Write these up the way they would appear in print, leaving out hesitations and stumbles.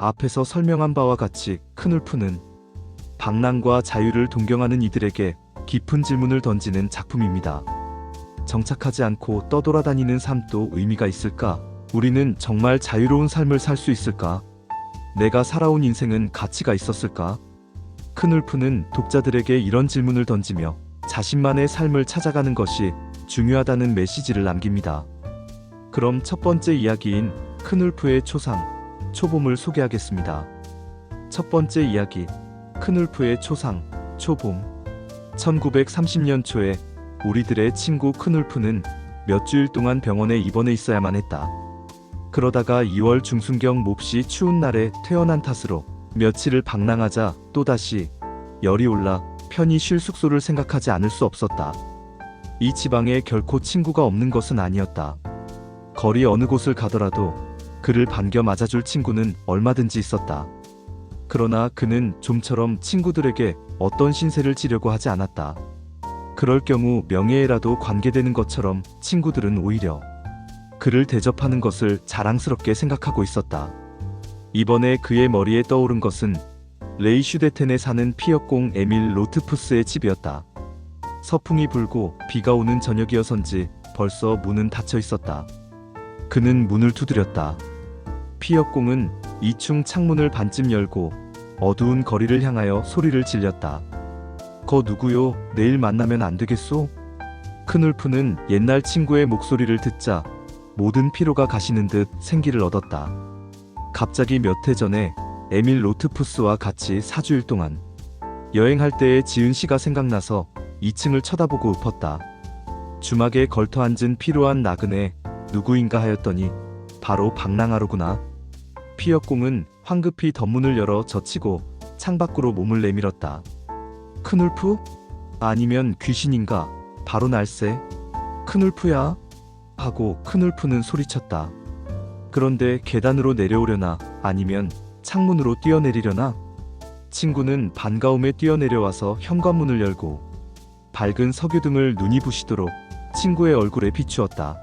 앞에서 설명한 바와 같이 큰울프는 방랑과 자유를 동경하는 이들에게 깊은 질문을 던지는 작품입니다. 정착하지 않고 떠돌아다니는 삶도 의미가 있을까? 우리는 정말 자유로운 삶을 살 수 있을까? 내가 살아온 인생은 가치가 있었을까? 큰울프는 독자들에게 이런 질문을 던지며 자신만의 삶을 찾아가는 것이 중요하다는 메시지를 남깁니다. 그럼 첫 번째 이야기인 큰울프의 초상, 초봄을 소개하겠습니다. 첫 번째 이야기, 큰울프의 초상, 초봄. 1930년 초에 우리들의 친구 큰울프는 몇 주일 동안 병원에 입원해 있어야만 했다. 그러다가 2월 중순경 몹시 추운 날에 퇴원한 탓으로 며칠을 방랑하자 또다시 열이 올라 편히 쉴 숙소를 생각하지 않을 수 없었다. 이 지방에 결코 친구가 없는 것은 아니었다. 거리 어느 곳을 가더라도 그를 반겨 맞아줄 친구는 얼마든지 있었다. 그러나 그는 좀처럼 친구들에게 어떤 신세를 지려고 하지 않았다. 그럴 경우 명예에라도 관계되는 것처럼 친구들은 오히려 그를 대접하는 것을 자랑스럽게 생각하고 있었다. 이번에 그의 머리에 떠오른 것은 레이 슈데텐에 사는 피역공 에밀 로트푸스의 집이었다. 서풍이 불고 비가 오는 저녁이어서인지 벌써 문은 닫혀 있었다. 그는 문을 두드렸다. 피역공은 2층 창문을 반쯤 열고 어두운 거리를 향하여 소리를 질렸다. 거 누구요? 내일 만나면 안 되겠소? 큰울프는 옛날 친구의 목소리를 듣자 모든 피로가 가시는 듯 생기를 얻었다. 갑자기 몇 해 전에 에밀 로트푸스와 같이 4주일 동안 여행할 때의 지은 씨가 생각나서 2층을 쳐다보고 읊었다. 주막에 걸터 앉은 피로한 나그네 누구인가 하였더니 바로 방랑하로구나. 피역공은 황급히 덧문을 열어 젖히고 창밖으로 몸을 내밀었다. 큰울프? 아니면 귀신인가? 바로 날쌔. 큰울프야? 하고 큰울프는 소리쳤다. 그런데 계단으로 내려오려나 아니면 창문으로 뛰어내리려나? 친구는 반가움에 뛰어내려와서 현관문을 열고 밝은 석유등을 눈이 부시도록 친구의 얼굴에 비추었다.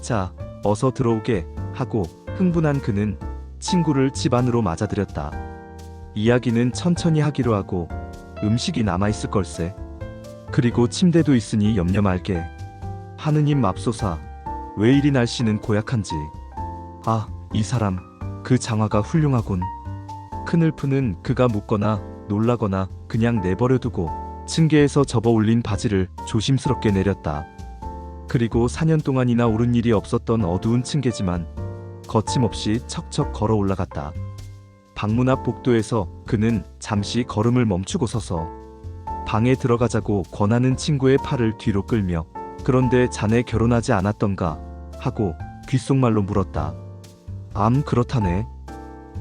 자, 어서 들어오게 하고 흥분한 그는 친구를 집 안으로 맞아들였다. 이야기는 천천히 하기로 하고 음식이 남아있을 걸세. 그리고 침대도 있으니 염려 말게. 하느님 맙소사, 왜 이리 날씨는 고약한지. 아, 이 사람, 그 장화가 훌륭하군. 큰울프는 그가 묻거나 놀라거나 그냥 내버려두고 층계에서 접어 올린 바지를 조심스럽게 내렸다. 그리고 4년 동안이나 오른 일이 없었던 어두운 층계지만 거침없이 척척 걸어 올라갔다. 방문 앞 복도에서 그는 잠시 걸음을 멈추고 서서 방에 들어가자고 권하는 친구의 팔을 뒤로 끌며 그런데 자네 결혼하지 않았던가? 하고 귓속말로 물었다. 그렇다네.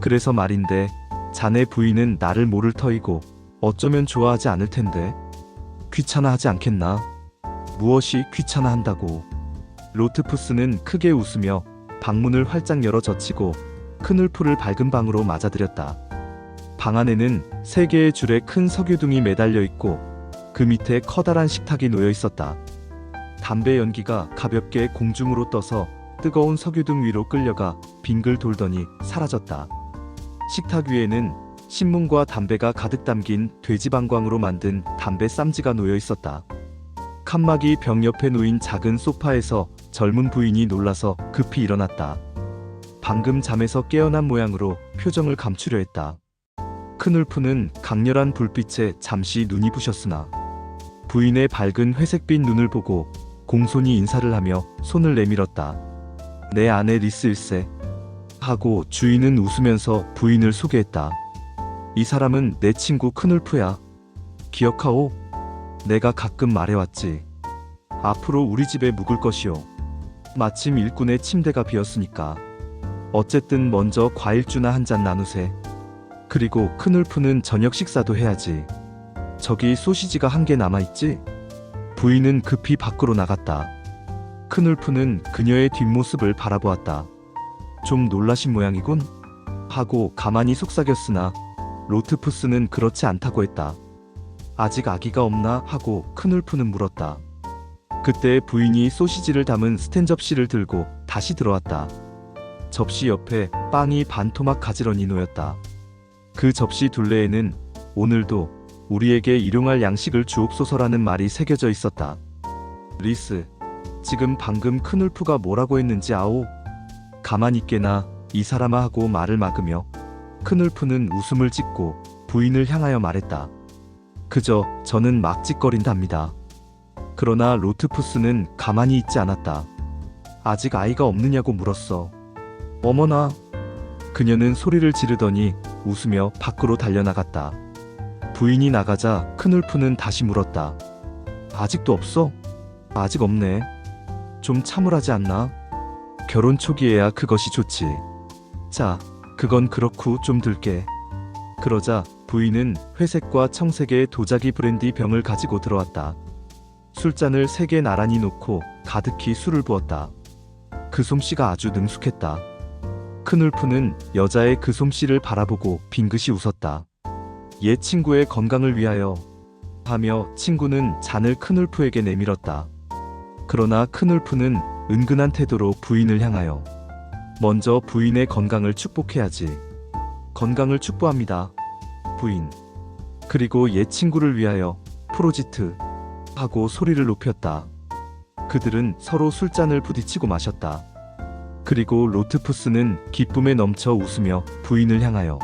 그래서 말인데 자네 부인은 나를 모를 터이고 어쩌면 좋아하지 않을 텐데. 귀찮아하지 않겠나? 무엇이 귀찮아한다고. 로트푸스는 크게 웃으며 방문을 활짝 열어 젖히고 큰울프를 밝은 방으로 맞아들였다. 방 안에는 3개의 줄에 큰 석유등이 매달려 있고 그 밑에 커다란 식탁이 놓여 있었다. 담배 연기가 가볍게 공중으로 떠서 뜨거운 석유등 위로 끌려가 빙글 돌더니 사라졌다. 식탁 위에는 신문과 담배가 가득 담긴 돼지방광으로 만든 담배 쌈지가 놓여 있었다. 칸막이 벽 옆에 놓인 작은 소파에서 젊은 부인이 놀라서 급히 일어났다. 방금 잠에서 깨어난 모양으로 표정을 감추려 했다. 큰울프는 강렬한 불빛에 잠시 눈이 부셨으나 부인의 밝은 회색빛 눈을 보고 공손히 인사를 하며 손을 내밀었다. 내 아내 리스일세. 하고 주인은 웃으면서 부인을 소개했다. 이 사람은 내 친구 큰울프야. 기억하오? 내가 가끔 말해왔지. 앞으로 우리 집에 묵을 것이오. 마침 일꾼의 침대가 비었으니까. 어쨌든 먼저 과일주나 한 잔 나누세. 그리고 큰울프는 저녁 식사도 해야지. 저기 소시지가 1개 남아있지? 부인은 급히 밖으로 나갔다. 큰울프는 그녀의 뒷모습을 바라보았다. 좀 놀라신 모양이군? 하고 가만히 속삭였으나 로트푸스는 그렇지 않다고 했다. 아직 아기가 없나? 하고 큰울프는 물었다. 그때 부인이 소시지를 담은 스텐 접시를 들고 다시 들어왔다. 접시 옆에 빵이 반토막 가지런히 놓였다. 그 접시 둘레에는 오늘도 우리에게 일용할 양식을 주옵소서라는 말이 새겨져 있었다. 리스, 지금 방금 큰울프가 뭐라고 했는지 아오? 가만히 있게나 이 사람아 하고 말을 막으며 큰울프는 웃음을 짓고 부인을 향하여 말했다. 그저 저는 막 짓거린답니다. 그러나 로트푸스는 가만히 있지 않았다. 아직 아이가 없느냐고 물었어. 어머나. 그녀는 소리를 지르더니 웃으며 밖으로 달려나갔다. 부인이 나가자 큰울프는 다시 물었다. 아직도 없어? 아직 없네. 좀 참으라지 않나? 결혼 초기에야 그것이 좋지. 자, 그건 그렇고 좀 들게. 그러자 부인은 회색과 청색의 도자기 브랜디 병을 가지고 들어왔다. 술잔을 3개 나란히 놓고 가득히 술을 부었다. 그 솜씨가 아주 능숙했다. 큰울프는 여자의 그 솜씨를 바라보고 빙긋이 웃었다. 옛 친구의 건강을 위하여 하며 친구는 잔을 큰울프에게 내밀었다. 그러나 큰울프는 은근한 태도로 부인을 향하여 먼저 부인의 건강을 축복해야지. 건강을 축복합니다, 부인. 그리고 옛 친구를 위하여 프로지트 하고 소리를 높였다. 그들은 서로 술잔을 부딪히고 마셨다. 그리고 로트푸스는 기쁨에 넘쳐 웃으며 부인을 향하여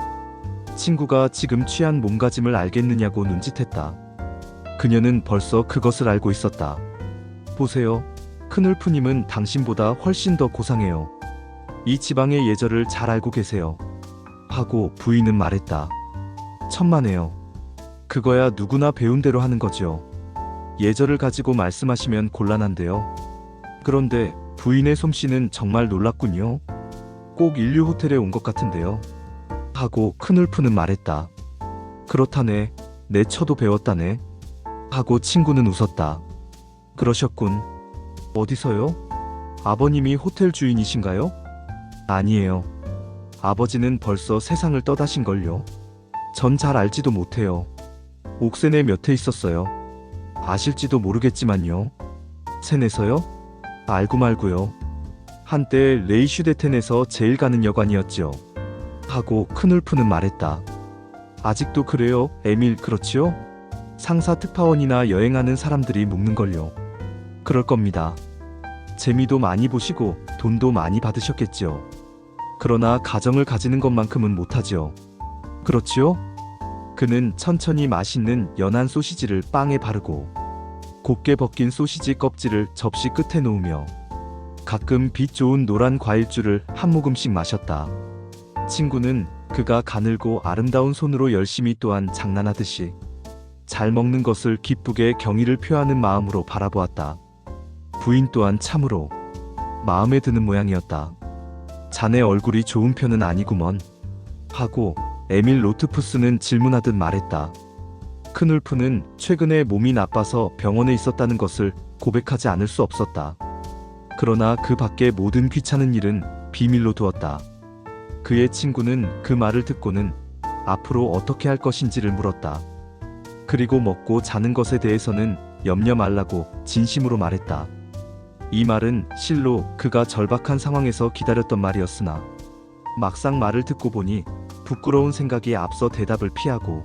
친구가 지금 취한 몸가짐을 알겠느냐고 눈짓했다. 그녀는 벌써 그것을 알고 있었다. 보세요. 큰울프님은 당신보다 훨씬 더 고상해요. 이 지방의 예절을 잘 알고 계세요. 하고 부인은 말했다. 천만에요. 그거야 누구나 배운 대로 하는 거죠. 예절을 가지고 말씀하시면 곤란한데요. 그런데 부인의 솜씨는 정말 놀랍군요. 꼭 인류 호텔에 온 것 같은데요. 하고 큰울프는 말했다. 그렇다네. 내 처도 배웠다네. 하고 친구는 웃었다. 그러셨군. 어디서요? 아버님이 호텔 주인이신가요? 아니에요. 아버지는 벌써 세상을 떠나신걸요. 전 잘 알지도 못해요. 옥센에 몇 해 있었어요. 아실지도 모르겠지만요. 센에서요? 알고 말고요. 한때 레이슈데텐에서 제일 가는 여관이었죠. 하고 큰울프는 말했다. 아직도 그래요, 에밀. 그렇지요? 상사 특파원이나 여행하는 사람들이 묵는걸요. 그럴 겁니다. 재미도 많이 보시고 돈도 많이 받으셨겠지요. 그러나 가정을 가지는 것만큼은 못하지요. 그렇지요? 그는 천천히 맛있는 연한 소시지를 빵에 바르고 곱게 벗긴 소시지 껍질을 접시 끝에 놓으며 가끔 빛 좋은 노란 과일주를 한 모금씩 마셨다. 친구는 그가 가늘고 아름다운 손으로 열심히 또한 장난하듯이 잘 먹는 것을 기쁘게 경의를 표하는 마음으로 바라보았다. 부인 또한 참으로 마음에 드는 모양이었다. 자네 얼굴이 좋은 편은 아니구먼. 하고 에밀 로트푸스는 질문하듯 말했다. 큰울프는 최근에 몸이 나빠서 병원에 있었다는 것을 고백하지 않을 수 없었다. 그러나 그 밖의 모든 귀찮은 일은 비밀로 두었다. 그의 친구는 그 말을 듣고는 앞으로 어떻게 할 것인지를 물었다. 그리고 먹고 자는 것에 대해서는 염려 말라고 진심으로 말했다. 이 말은 실로 그가 절박한 상황에서 기다렸던 말이었으나 막상 말을 듣고 보니 부끄러운 생각이 앞서 대답을 피하고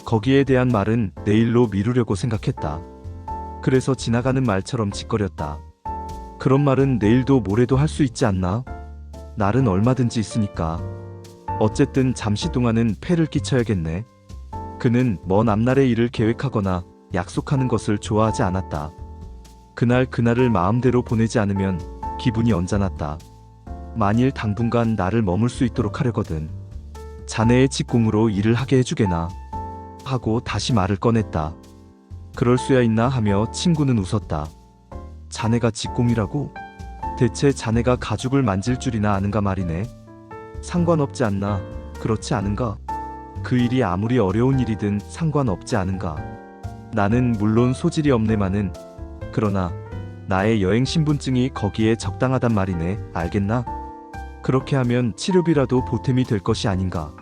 거기에 대한 말은 내일로 미루려고 생각했다. 그래서 지나가는 말처럼 짓거렸다. 그런 말은 내일도 모레도 할 수 있지 않나? 날은 얼마든지 있으니까. 어쨌든 잠시 동안은 폐를 끼쳐야겠네. 그는 먼 앞날의 일을 계획하거나 약속하는 것을 좋아하지 않았다. 그날을 마음대로 보내지 않으면 기분이 언짢았다. 만일 당분간 나를 머물 수 있도록 하려거든. 자네의 직공으로 일을 하게 해주게나. 하고 다시 말을 꺼냈다. 그럴 수야 있나 하며 친구는 웃었다. 자네가 직공이라고? 대체 자네가 가죽을 만질 줄이나 아는가 말이네. 상관없지 않나? 그렇지 않은가? 그 일이 아무리 어려운 일이든 상관없지 않은가? 나는 물론 소질이 없네마는 그러나 나의 여행 신분증이 거기에 적당하단 말이네. 알겠나? 그렇게 하면 치료비라도 보탬이 될 것이 아닌가?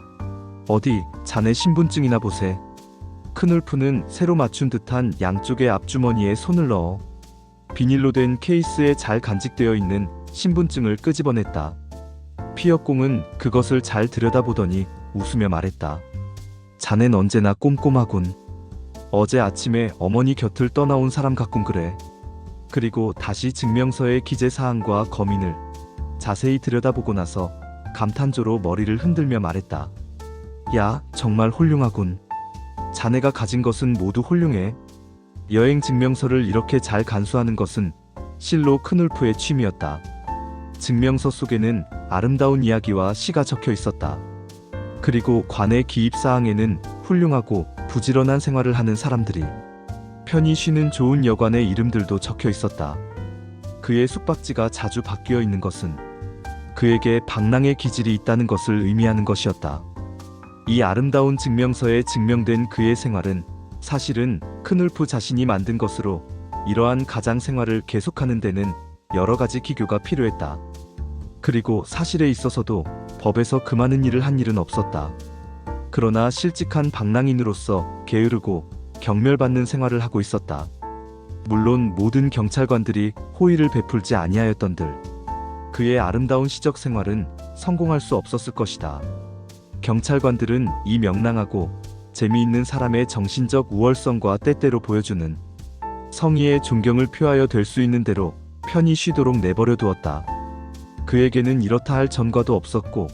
어디 자네 신분증이나 보세. 큰울프는 새로 맞춘 듯한 양쪽의 앞주머니에 손을 넣어 비닐로 된 케이스에 잘 간직되어 있는 신분증을 끄집어냈다. 피역공은 그것을 잘 들여다보더니 웃으며 말했다. 자넨 언제나 꼼꼼하군. 어제 아침에 어머니 곁을 떠나온 사람 같군 그래. 그리고 다시 증명서의 기재사항과 검인을 자세히 들여다보고 나서 감탄조로 머리를 흔들며 말했다. 야, 정말 훌륭하군. 자네가 가진 것은 모두 훌륭해. 여행 증명서를 이렇게 잘 간수하는 것은 실로 크눌프의 취미였다. 증명서 속에는 아름다운 이야기와 시가 적혀 있었다. 그리고 관의 기입사항에는 훌륭하고 부지런한 생활을 하는 사람들이 편히 쉬는 좋은 여관의 이름들도 적혀 있었다. 그의 숙박지가 자주 바뀌어 있는 것은 그에게 방랑의 기질이 있다는 것을 의미하는 것이었다. 이 아름다운 증명서에 증명된 그의 생활은 사실은 크눌프 자신이 만든 것으로 이러한 가장 생활을 계속하는 데는 여러 가지 기교가 필요했다. 그리고 사실에 있어서도 법에서 그 많은 일을 한 일은 없었다. 그러나 실직한 방랑인으로서 게으르고 경멸받는 생활을 하고 있었다. 물론 모든 경찰관들이 호의를 베풀지 아니하였던들 그의 아름다운 시적 생활은 성공할 수 없었을 것이다. 경찰관들은 이 명랑하고 재미있는 사람의 정신적 우월성과 때때로 보여주는 성의의 존경을 표하여 될 수 있는 대로 편히 쉬도록 내버려 두었다. 그에게는 이렇다 할 전과도 없었고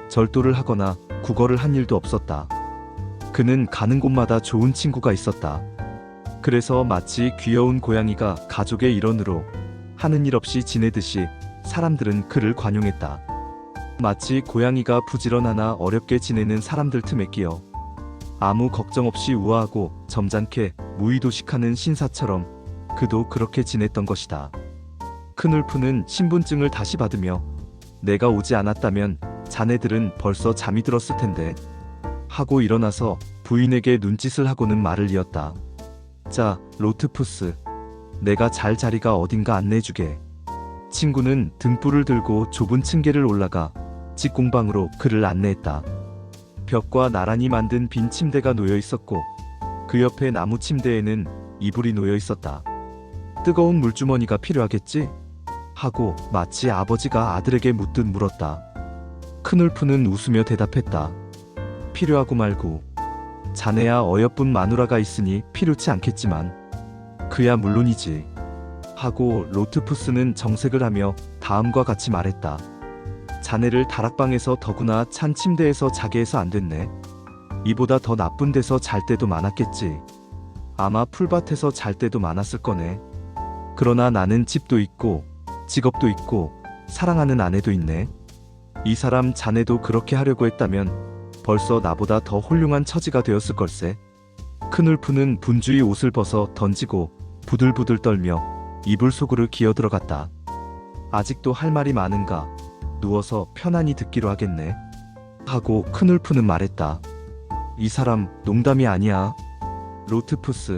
절도를 하거나 구걸을 한 일도 없었다. 그는 가는 곳마다 좋은 친구가 있었다. 그래서 마치 귀여운 고양이가 가족의 일원으로 하는 일 없이 지내듯이 사람들은 그를 관용했다. 마치 고양이가 부지런하나 어렵게 지내는 사람들 틈에 끼어 아무 걱정 없이 우아하고 점잖게 무의도식하는 신사처럼 그도 그렇게 지냈던 것이다. 크눌프는 신분증을 다시 받으며 내가 오지 않았다면 자네들은 벌써 잠이 들었을 텐데 하고 일어나서 부인에게 눈짓을 하고는 말을 이었다. 자, 로트푸스, 내가 잘 자리가 어딘가 안내해주게. 친구는 등불을 들고 좁은 층계를 올라가 직공방으로 그를 안내했다. 벽과 나란히 만든 빈 침대가 놓여 있었고 그 옆에 나무 침대에는 이불이 놓여 있었다. 뜨거운 물주머니가 필요하겠지? 하고 마치 아버지가 아들에게 묻듯 물었다. 크눌프는 웃으며 대답했다. 필요하고 말고. 자네야 어여쁜 마누라가 있으니 필요치 않겠지만 그야 물론이지. 하고 로트푸스는 정색을 하며 다음과 같이 말했다. 자네를 다락방에서 더구나 찬 침대에서 자게 해서 안 됐네. 이보다 더 나쁜 데서 잘 때도 많았겠지. 아마 풀밭에서 잘 때도 많았을 거네. 그러나 나는 집도 있고 직업도 있고 사랑하는 아내도 있네. 이 사람 자네도 그렇게 하려고 했다면 벌써 나보다 더 훌륭한 처지가 되었을 걸세. 크눌프는 분주히 옷을 벗어 던지고 부들부들 떨며 이불 속으로 기어들어갔다. 아직도 할 말이 많은가? 누워서 편안히 듣기로 하겠네. 하고 크눌프는 말했다. 이 사람 농담이 아니야. 로트푸스,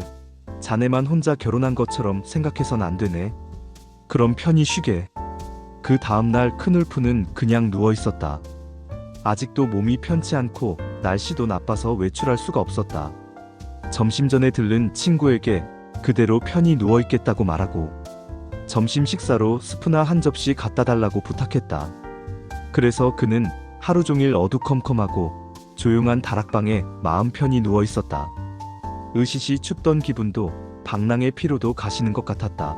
자네만 혼자 결혼한 것처럼 생각해선 안 되네. 그럼 편히 쉬게. 그 다음날 크눌프는 그냥 누워 있었다. 아직도 몸이 편치 않고 날씨도 나빠서 외출할 수가 없었다. 점심 전에 들른 친구에게 그대로 편히 누워 있겠다고 말하고 점심 식사로 스프나 한 접시 갖다 달라고 부탁했다. 그래서 그는 하루 종일 어두컴컴하고 조용한 다락방에 마음 편히 누워 있었다. 으시시 춥던 기분도 방랑의 피로도 가시는 것 같았다.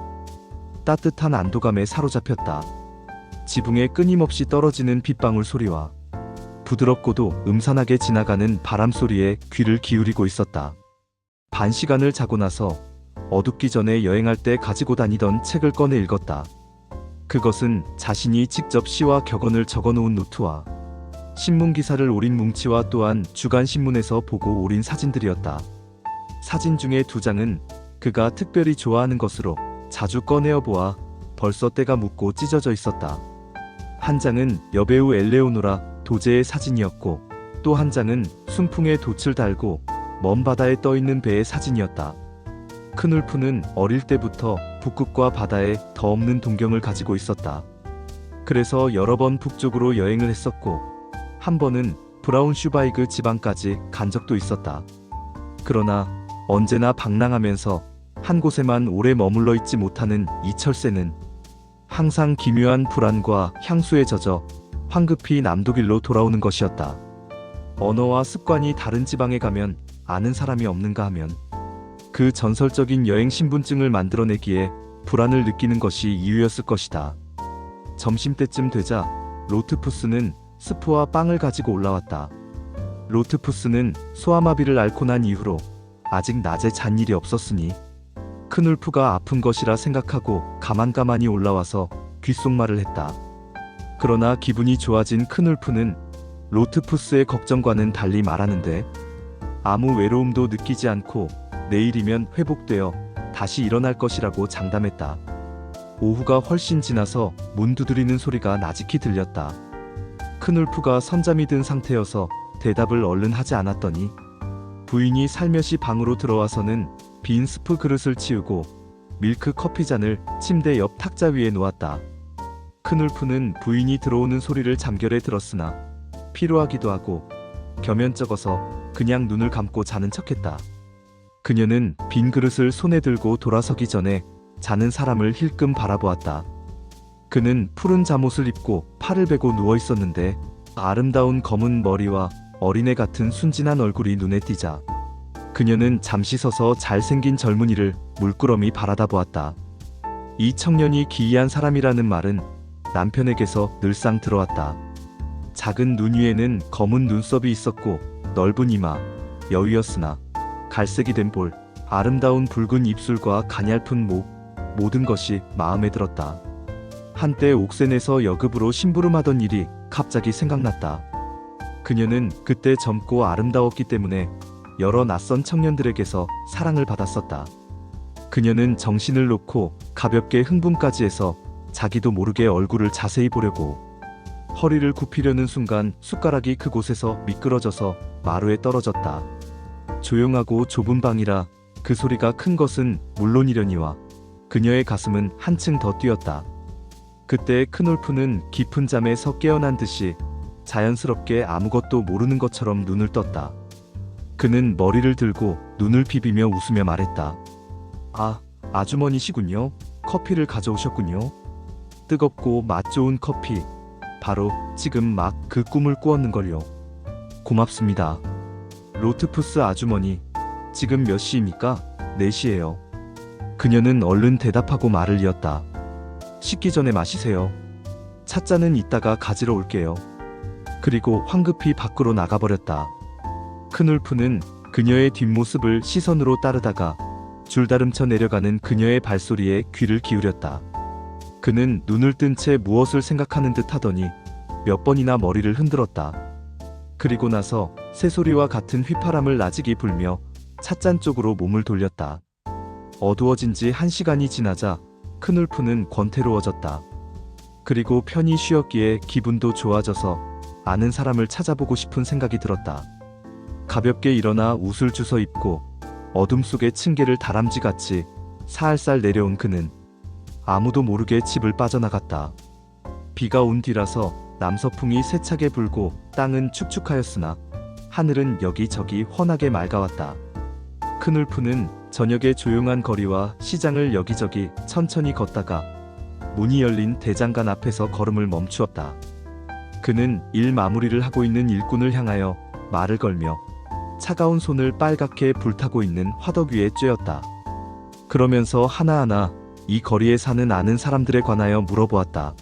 따뜻한 안도감에 사로잡혔다. 지붕에 끊임없이 떨어지는 빗방울 소리와 부드럽고도 음산하게 지나가는 바람 소리에 귀를 기울이고 있었다. 반 시간을 자고 나서 어둡기 전에 여행할 때 가지고 다니던 책을 꺼내 읽었다. 그것은 자신이 직접 시와 격언을 적어놓은 노트와 신문 기사를 오린 뭉치와 또한 주간 신문에서 보고 오린 사진들이었다. 사진 중에 2장은 그가 특별히 좋아하는 것으로 자주 꺼내어 보아 벌써 때가 묻고 찢어져 있었다. 한 장은 여배우 엘레오노라 도제의 사진이었고 또 한 장은 순풍에 돛을 달고 먼 바다에 떠있는 배의 사진이었다. 크눌프는 어릴 때부터 북극과 바다에 더 없는 동경을 가지고 있었다. 그래서 여러 번 북쪽으로 여행을 했었고 한 번은 브라운슈바이그 지방까지 간 적도 있었다. 그러나 언제나 방랑하면서 한 곳에만 오래 머물러 있지 못하는 이 철새는 항상 기묘한 불안과 향수에 젖어 황급히 남도길로 돌아오는 것이었다. 언어와 습관이 다른 지방에 가면 아는 사람이 없는가 하면 그 전설적인 여행 신분증을 만들어내기에 불안을 느끼는 것이 이유였을 것이다. 점심때쯤 되자 로트푸스는 스프와 빵을 가지고 올라왔다. 로트푸스는 소아마비를 앓고 난 이후로 아직 낮에 잔 일이 없었으니 큰울프가 아픈 것이라 생각하고 가만가만히 올라와서 귓속말을 했다. 그러나 기분이 좋아진 큰울프는 로트푸스의 걱정과는 달리 말하는데 아무 외로움도 느끼지 않고 내일이면 회복되어 다시 일어날 것이라고 장담했다. 오후가 훨씬 지나서 문 두드리는 소리가 나직히 들렸다. 큰울프가 선잠이 든 상태여서 대답을 얼른 하지 않았더니 부인이 살며시 방으로 들어와서는 빈 스프 그릇을 치우고 밀크 커피잔을 침대 옆 탁자 위에 놓았다. 큰울프는 부인이 들어오는 소리를 잠결에 들었으나 피로하기도 하고 겸연쩍어서 그냥 눈을 감고 자는 척했다. 그녀는 빈 그릇을 손에 들고 돌아서기 전에 자는 사람을 힐끔 바라보았다. 그는 푸른 잠옷을 입고 팔을 베고 누워 있었는데 아름다운 검은 머리와 어린애 같은 순진한 얼굴이 눈에 띄자 그녀는 잠시 서서 잘생긴 젊은이를 물끄러미 바라다 보았다. 이 청년이 기이한 사람이라는 말은 남편에게서 늘상 들어왔다. 작은 눈 위에는 검은 눈썹이 있었고 넓은 이마, 여위였으나 갈색이 된 볼, 아름다운 붉은 입술과 가냘픈 목, 모든 것이 마음에 들었다. 한때 옥센에서 여급으로 심부름하던 일이 갑자기 생각났다. 그녀는 그때 젊고 아름다웠기 때문에 여러 낯선 청년들에게서 사랑을 받았었다. 그녀는 정신을 놓고 가볍게 흥분까지 해서 자기도 모르게 얼굴을 자세히 보려고 허리를 굽히려는 순간 숟가락이 그곳에서 미끄러져서 마루에 떨어졌다. 조용하고 좁은 방이라 그 소리가 큰 것은 물론이려니와 그녀의 가슴은 한층 더 뛰었다. 그때 큰울프는 깊은 잠에서 깨어난 듯이 자연스럽게 아무것도 모르는 것처럼 눈을 떴다. 그는 머리를 들고 눈을 비비며 웃으며 말했다. 아, 아주머니시군요. 커피를 가져오셨군요. 뜨겁고 맛 좋은 커피. 바로 지금 막 그 꿈을 꾸었는걸요. 고맙습니다. 로트푸스 아주머니, 지금 몇 시입니까? 4시예요. 그녀는 얼른 대답하고 말을 이었다. 식기 전에 마시세요. 찻잔은 이따가 가지러 올게요. 그리고 황급히 밖으로 나가버렸다. 큰울프는 그녀의 뒷모습을 시선으로 따르다가 줄다름쳐 내려가는 그녀의 발소리에 귀를 기울였다. 그는 눈을 뜬 채 무엇을 생각하는 듯 하더니 몇 번이나 머리를 흔들었다. 그리고 나서 새소리와 같은 휘파람을 나직이 불며 찻잔 쪽으로 몸을 돌렸다. 어두워진 지 1시간이 지나자 큰울프는 권태로워졌다. 그리고 편히 쉬었기에 기분도 좋아져서 아는 사람을 찾아보고 싶은 생각이 들었다. 가볍게 일어나 옷을 주워 입고 어둠 속의 층계를 다람쥐같이 살살 내려온 그는 아무도 모르게 집을 빠져나갔다. 비가 온 뒤라서 남서풍이 세차게 불고 땅은 축축하였으나 하늘은 여기저기 훤하게 맑아왔다. 큰울프는 저녁의 조용한 거리와 시장을 여기저기 천천히 걷다가 문이 열린 대장간 앞에서 걸음을 멈추었다. 그는 일 마무리를 하고 있는 일꾼을 향하여 말을 걸며 차가운 손을 빨갛게 불타고 있는 화덕 위에 쬐었다. 그러면서 하나하나 이 거리에 사는 아는 사람들에 관하여 물어보았다.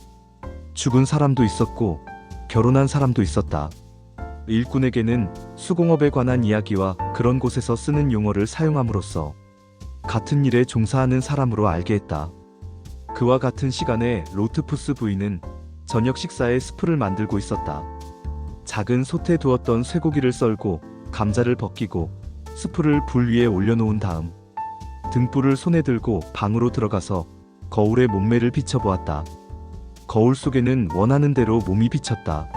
죽은 사람도 있었고 결혼한 사람도 있었다. 일꾼에게는 수공업에 관한 이야기와 그런 곳에서 쓰는 용어를 사용함으로써 같은 일에 종사하는 사람으로 알게 했다. 그와 같은 시간에 로트푸스 부인은 저녁 식사에 스프를 만들고 있었다. 작은 솥에 두었던 쇠고기를 썰고 감자를 벗기고 스프를 불 위에 올려놓은 다음 등불을 손에 들고 방으로 들어가서 거울에 몸매를 비춰보았다. 거울 속에는 원하는 대로 몸이 비쳤다.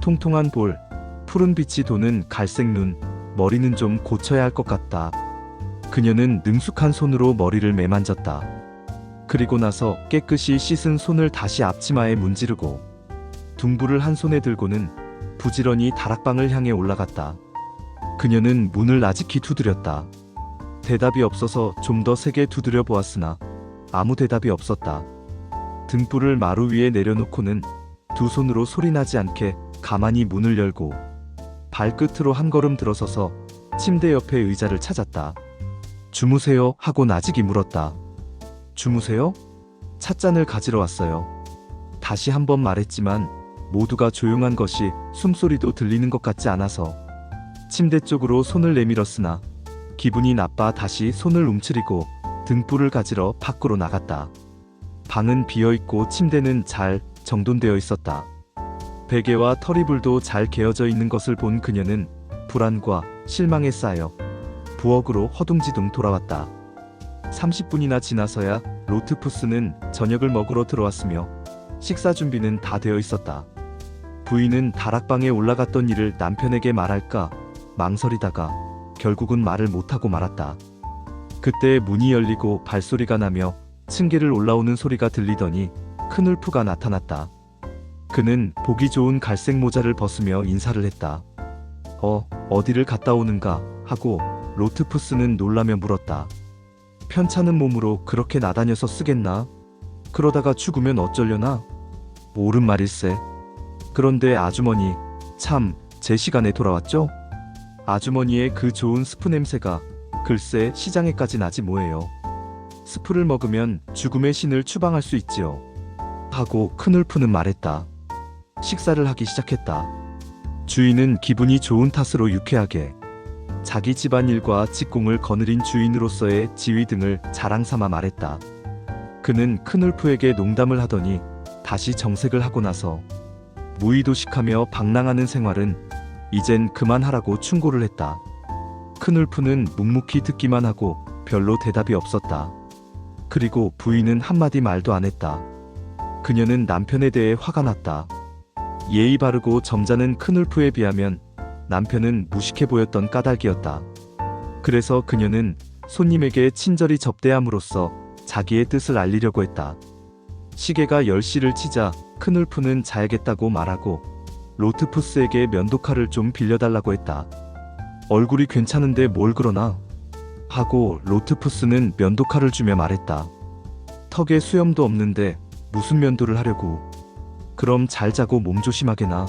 통통한 볼, 푸른 빛이 도는 갈색 눈, 머리는 좀 고쳐야 할 것 같다. 그녀는 능숙한 손으로 머리를 매만졌다. 그리고 나서 깨끗이 씻은 손을 다시 앞치마에 문지르고 둥불을 한 손에 들고는 부지런히 다락방을 향해 올라갔다. 그녀는 문을 나직히 두드렸다. 대답이 없어서 좀 더 세게 두드려 보았으나 아무 대답이 없었다. 등불을 마루 위에 내려놓고는 두 손으로 소리나지 않게 가만히 문을 열고 발끝으로 한 걸음 들어서서 침대 옆에 의자를 찾았다. 주무세요? 하고 나직이 물었다. 주무세요? 찻잔을 가지러 왔어요. 다시 한번 말했지만 모두가 조용한 것이 숨소리도 들리는 것 같지 않아서 침대 쪽으로 손을 내밀었으나 기분이 나빠 다시 손을 움츠리고 등불을 가지러 밖으로 나갔다. 방은 비어있고 침대는 잘 정돈되어 있었다. 베개와 터리불도 잘 개어져 있는 것을 본 그녀는 불안과 실망에 쌓여 부엌으로 허둥지둥 돌아왔다. 30분이나 지나서야 로트푸스는 저녁을 먹으러 들어왔으며 식사 준비는 다 되어 있었다. 부인은 다락방에 올라갔던 일을 남편에게 말할까 망설이다가 결국은 말을 못하고 말았다. 그때 문이 열리고 발소리가 나며 층계를 올라오는 소리가 들리더니 큰 울프가 나타났다. 그는 보기 좋은 갈색 모자를 벗으며 인사를 했다. 어디를 갔다 오는가 하고 로트푸스는 놀라며 물었다. 편찮은 몸으로 그렇게 나다녀서 쓰겠나? 그러다가 죽으면 어쩌려나? 옳은 말일세. 그런데 아주머니, 참 제 시간에 돌아왔죠? 아주머니의 그 좋은 스프 냄새가 글쎄 시장에까지 나지 뭐예요. 스프를 먹으면 죽음의 신을 추방할 수 있지요. 하고 큰울프는 말했다. 식사를 하기 시작했다. 주인은 기분이 좋은 탓으로 유쾌하게 자기 집안일과 직공을 거느린 주인으로서의 지위 등을 자랑삼아 말했다. 그는 큰울프에게 농담을 하더니 다시 정색을 하고 나서 무의도식하며 방랑하는 생활은 이젠 그만하라고 충고를 했다. 큰울프는 묵묵히 듣기만 하고 별로 대답이 없었다. 그리고 부인은 한마디 말도 안 했다. 그녀는 남편에 대해 화가 났다. 예의 바르고 점잖은 큰울프에 비하면 남편은 무식해 보였던 까닭이었다. 그래서 그녀는 손님에게 친절히 접대함으로써 자기의 뜻을 알리려고 했다. 시계가 10시를 치자 큰울프는 자야겠다고 말하고 로트푸스에게 면도칼을 좀 빌려달라고 했다. 얼굴이 괜찮은데 뭘 그러나? 하고 로트푸스는 면도칼을 주며 말했다. 턱에 수염도 없는데 무슨 면도를 하려고. 그럼 잘 자고 몸 조심하게나.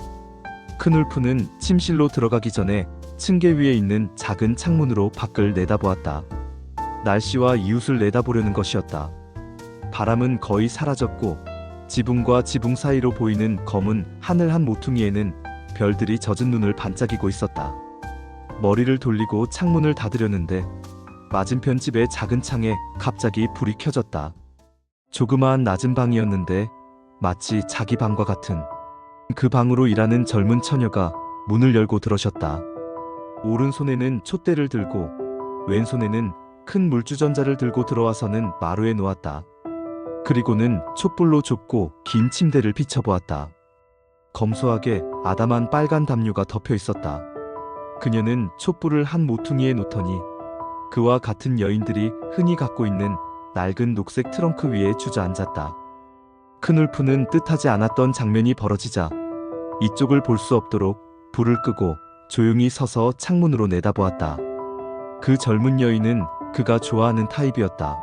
큰울프는 침실로 들어가기 전에 층계 위에 있는 작은 창문으로 밖을 내다보았다. 날씨와 이웃을 내다보려는 것이었다. 바람은 거의 사라졌고 지붕과 지붕 사이로 보이는 검은 하늘 한 모퉁이에는 별들이 젖은 눈을 반짝이고 있었다. 머리를 돌리고 창문을 닫으려는데 맞은편 집의 작은 창에 갑자기 불이 켜졌다. 조그마한 낮은 방이었는데 마치 자기 방과 같은 그 방으로 일하는 젊은 처녀가 문을 열고 들어섰다. 오른손에는 촛대를 들고 왼손에는 큰 물주전자를 들고 들어와서는 마루에 놓았다. 그리고는 촛불로 좁고 긴 침대를 비춰보았다. 검소하게 아담한 빨간 담요가 덮여 있었다. 그녀는 촛불을 한 모퉁이에 놓더니 그와 같은 여인들이 흔히 갖고 있는 낡은 녹색 트렁크 위에 주저앉았다. 큰울프는 뜻하지 않았던 장면이 벌어지자 이쪽을 볼 수 없도록 불을 끄고 조용히 서서 창문으로 내다보았다. 그 젊은 여인은 그가 좋아하는 타입이었다.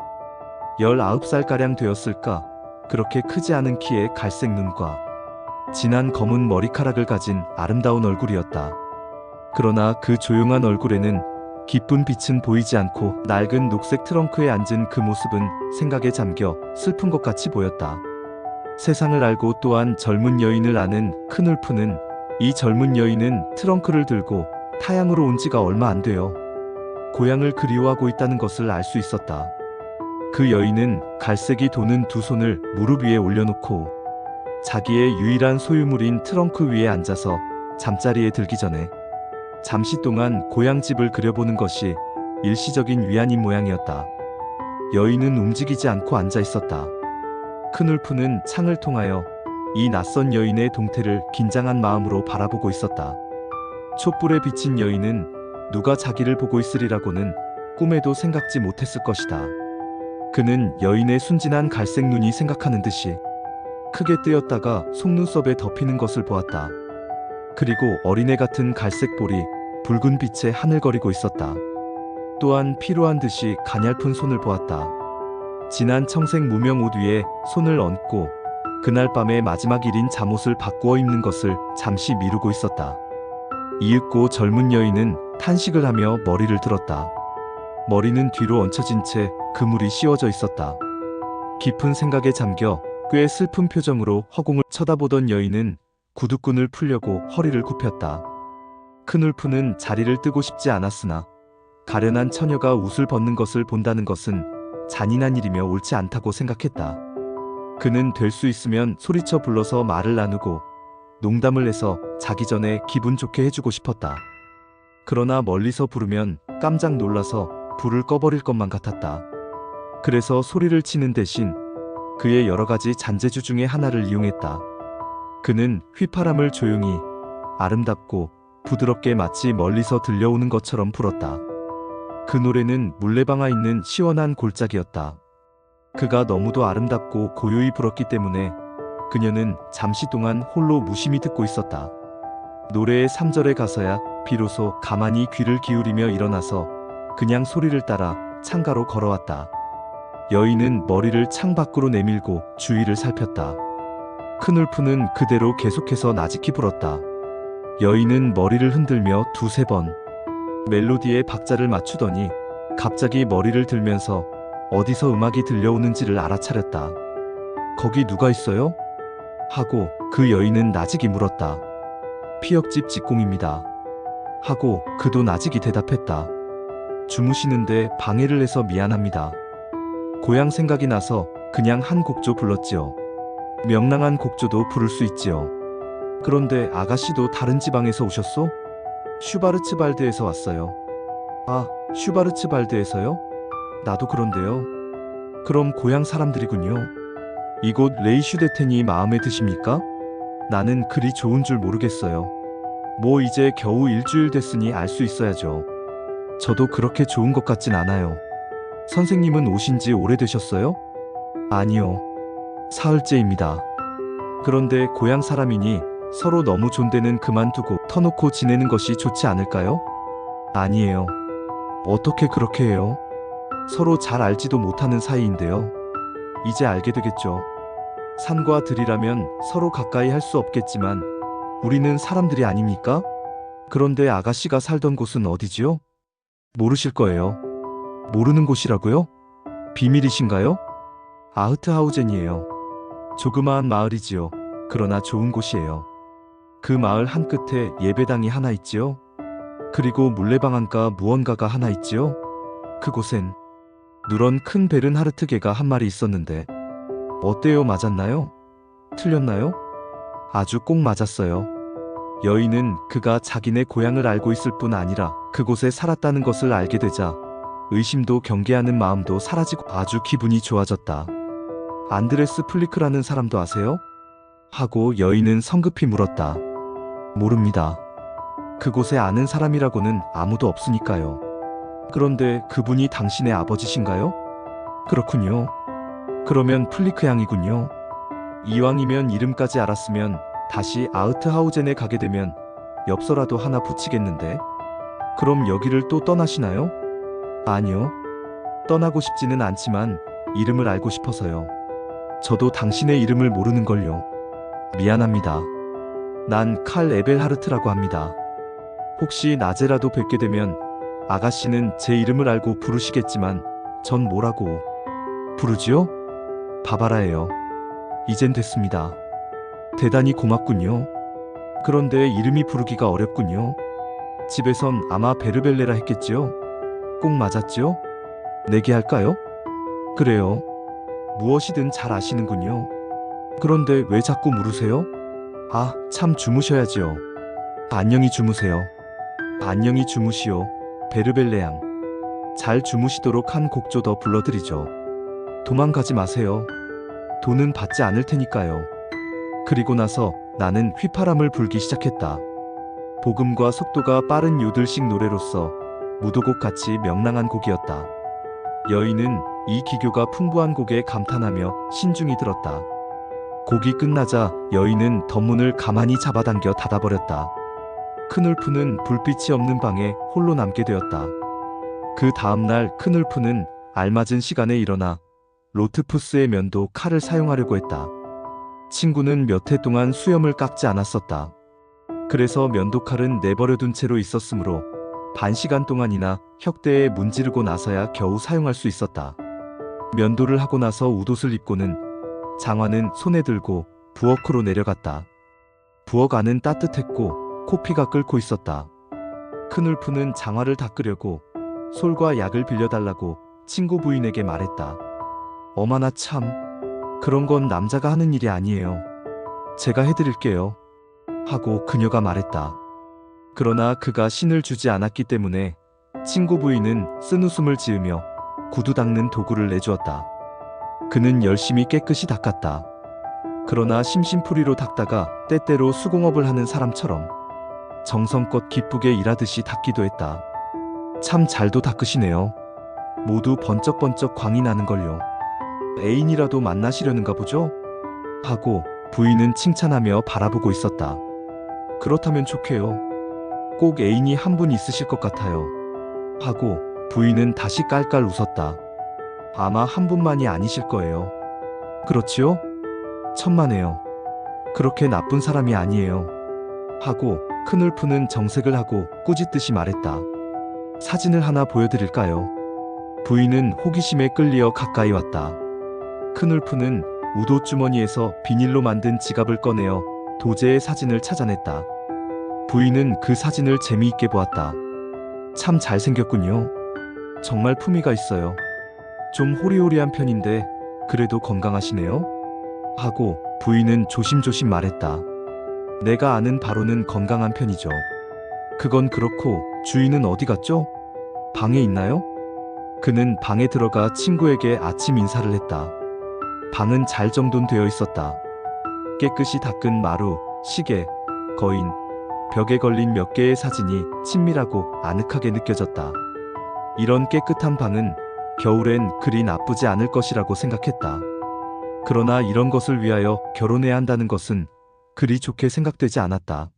19살가량 되었을까? 그렇게 크지 않은 키에 갈색 눈과 진한 검은 머리카락을 가진 아름다운 얼굴이었다. 그러나 그 조용한 얼굴에는 기쁜 빛은 보이지 않고 낡은 녹색 트렁크에 앉은 그 모습은 생각에 잠겨 슬픈 것 같이 보였다. 세상을 알고 또한 젊은 여인을 아는 큰울프는 이 젊은 여인은 트렁크를 들고 타향으로 온 지가 얼마 안 돼요. 고향을 그리워하고 있다는 것을 알 수 있었다. 그 여인은 갈색이 도는 두 손을 무릎 위에 올려놓고 자기의 유일한 소유물인 트렁크 위에 앉아서 잠자리에 들기 전에 잠시 동안 고향집을 그려보는 것이 일시적인 위안인 모양이었다. 여인은 움직이지 않고 앉아 있었다. 큰울프는 창을 통하여 이 낯선 여인의 동태를 긴장한 마음으로 바라보고 있었다. 촛불에 비친 여인은 누가 자기를 보고 있으리라고는 꿈에도 생각지 못했을 것이다. 그는 여인의 순진한 갈색 눈이 생각하는 듯이 크게 뜨였다가 속눈썹에 덮이는 것을 보았다. 그리고 어린애 같은 갈색 볼이 붉은 빛에 하늘거리고 있었다. 또한 피로한 듯이 가냘픈 손을 보았다. 진한 청색 무명 옷 위에 손을 얹고 그날 밤의 마지막 일인 잠옷을 바꾸어 입는 것을 잠시 미루고 있었다. 이윽고 젊은 여인은 탄식을 하며 머리를 들었다. 머리는 뒤로 얹혀진 채 그물이 씌워져 있었다. 깊은 생각에 잠겨 꽤 슬픈 표정으로 허공을 쳐다보던 여인은 구두끈을 풀려고 허리를 굽혔다. 큰 울프는 자리를 뜨고 싶지 않았으나 가련한 처녀가 옷을 벗는 것을 본다는 것은 잔인한 일이며 옳지 않다고 생각했다. 그는 될 수 있으면 소리쳐 불러서 말을 나누고 농담을 해서 자기 전에 기분 좋게 해주고 싶었다. 그러나 멀리서 부르면 깜짝 놀라서 불을 꺼버릴 것만 같았다. 그래서 소리를 치는 대신 그의 여러 가지 잔재주 중에 하나를 이용했다. 그는 휘파람을 조용히 아름답고 부드럽게 마치 멀리서 들려오는 것처럼 불었다. 그 노래는 물레방아 있는 시원한 골짜기였다. 그가 너무도 아름답고 고요히 불었기 때문에 그녀는 잠시 동안 홀로 무심히 듣고 있었다. 노래의 3절에 가서야 비로소 가만히 귀를 기울이며 일어나서 그냥 소리를 따라 창가로 걸어왔다. 여인은 머리를 창 밖으로 내밀고 주위를 살폈다. 큰 울프는 그대로 계속해서 나직히 불었다. 여인은 머리를 흔들며 두세 번 멜로디의 박자를 맞추더니 갑자기 머리를 들면서 어디서 음악이 들려오는지를 알아차렸다. 거기 누가 있어요? 하고 그 여인은 나직이 물었다. 피역집 직공입니다. 하고 그도 나직이 대답했다. 주무시는데 방해를 해서 미안합니다. 고향 생각이 나서 그냥 한 곡조 불렀지요. 명랑한 곡조도 부를 수 있지요. 그런데 아가씨도 다른 지방에서 오셨소? 슈바르츠발드에서 왔어요. 아, 슈바르츠발드에서요? 나도 그런데요. 그럼 고향 사람들이군요. 이곳 레이슈데텐이 마음에 드십니까? 나는 그리 좋은 줄 모르겠어요. 뭐 이제 겨우 일주일 됐으니 알 수 있어야죠. 저도 그렇게 좋은 것 같진 않아요. 선생님은 오신 지 오래되셨어요? 아니요. 사흘째입니다. 그런데 고향 사람이니 서로 너무 존대는 그만두고 터놓고 지내는 것이 좋지 않을까요? 아니에요. 어떻게 그렇게 해요? 서로 잘 알지도 못하는 사이인데요. 이제 알게 되겠죠. 산과 들이라면 서로 가까이 할 수 없겠지만 우리는 사람들이 아닙니까? 그런데 아가씨가 살던 곳은 어디지요? 모르실 거예요. 모르는 곳이라고요? 비밀이신가요? 아흐트하우젠이에요. 조그마한 마을이지요. 그러나 좋은 곳이에요. 그 마을 한 끝에 예배당이 하나 있지요. 그리고 물레방안가 무언가가 하나 있지요. 그곳엔 누런 큰 베른하르트 개가 한 마리 있었는데 어때요? 맞았나요? 틀렸나요? 아주 꼭 맞았어요. 여인은 그가 자기네 고향을 알고 있을 뿐 아니라 그곳에 살았다는 것을 알게 되자 의심도 경계하는 마음도 사라지고 아주 기분이 좋아졌다. 안드레스 플리크라는 사람도 아세요? 하고 여인은 성급히 물었다. 모릅니다. 그곳에 아는 사람이라고는 아무도 없으니까요. 그런데 그분이 당신의 아버지신가요? 그렇군요. 그러면 플리크 양이군요. 이왕이면 이름까지 알았으면 다시 아흐트하우젠에 가게 되면 엽서라도 하나 붙이겠는데? 그럼 여기를 또 떠나시나요? 아니요. 떠나고 싶지는 않지만 이름을 알고 싶어서요. 저도 당신의 이름을 모르는걸요. 미안합니다. 난 칼 에벨하르트라고 합니다. 혹시 낮에라도 뵙게 되면 아가씨는 제 이름을 알고 부르시겠지만 전 뭐라고 부르지요? 바바라예요. 이젠 됐습니다. 대단히 고맙군요. 그런데 이름이 부르기가 어렵군요. 집에선 아마 베르벨레라 했겠지요? 꼭 맞았지요? 내게 할까요? 그래요. 무엇이든 잘 아시는군요. 그런데 왜 자꾸 물으세요? 아, 참 주무셔야지요. 안녕히 주무세요. 안녕히 주무시오, 베르벨레 양. 잘 주무시도록 한 곡조 더 불러드리죠. 도망가지 마세요. 돈은 받지 않을 테니까요. 그리고 나서 나는 휘파람을 불기 시작했다. 복음과 속도가 빠른 요들식 노래로서 무도곡같이 명랑한 곡이었다. 여인은 이 기교가 풍부한 곡에 감탄하며 신중히 들었다. 곡이 끝나자 여인은 덧문을 가만히 잡아당겨 닫아버렸다. 큰울프는 불빛이 없는 방에 홀로 남게 되었다. 그 다음날 큰울프는 알맞은 시간에 일어나 로트푸스의 면도 칼을 사용하려고 했다. 친구는 몇 해 동안 수염을 깎지 않았었다. 그래서 면도칼은 내버려둔 채로 있었으므로 반 시간 동안이나 혁대에 문지르고 나서야 겨우 사용할 수 있었다. 면도를 하고 나서 웃옷을 입고는 장화는 손에 들고 부엌으로 내려갔다. 부엌 안은 따뜻했고 코피가 끓고 있었다. 큰울프는 장화를 닦으려고 솔과 약을 빌려달라고 친구 부인에게 말했다. 어머나 참, 그런 건 남자가 하는 일이 아니에요. 제가 해드릴게요. 하고 그녀가 말했다. 그러나 그가 신을 주지 않았기 때문에 친구 부인은 쓴웃음을 지으며 구두 닦는 도구를 내주었다. 그는 열심히 깨끗이 닦았다. 그러나 심심풀이로 닦다가 때때로 수공업을 하는 사람처럼 정성껏 기쁘게 일하듯이 닦기도 했다. 참 잘도 닦으시네요. 모두 번쩍번쩍 광이 나는걸요. 애인이라도 만나시려는가 보죠? 하고 부인은 칭찬하며 바라보고 있었다. 그렇다면 좋게요. 꼭 애인이 한 분 있으실 것 같아요. 하고 부인은 다시 깔깔 웃었다. 아마 한 분만이 아니실 거예요. 그렇지요? 천만에요. 그렇게 나쁜 사람이 아니에요. 하고 큰울프는 정색을 하고 꾸짖듯이 말했다. 사진을 하나 보여드릴까요? 부인은 호기심에 끌리어 가까이 왔다. 큰울프는 우도 주머니에서 비닐로 만든 지갑을 꺼내어 도제의 사진을 찾아냈다. 부인은 그 사진을 재미있게 보았다. 참 잘생겼군요. 정말 품위가 있어요. 좀 호리호리한 편인데 그래도 건강하시네요. 하고 부인은 조심조심 말했다. 내가 아는 바로는 건강한 편이죠. 그건 그렇고 주인은 어디 갔죠? 방에 있나요? 그는 방에 들어가 친구에게 아침 인사를 했다. 방은 잘 정돈되어 있었다. 깨끗이 닦은 마루, 시계, 거인, 벽에 걸린 몇 개의 사진이 친밀하고 아늑하게 느껴졌다. 이런 깨끗한 방은 겨울엔 그리 나쁘지 않을 것이라고 생각했다. 그러나 이런 것을 위하여 결혼해야 한다는 것은 그리 좋게 생각되지 않았다.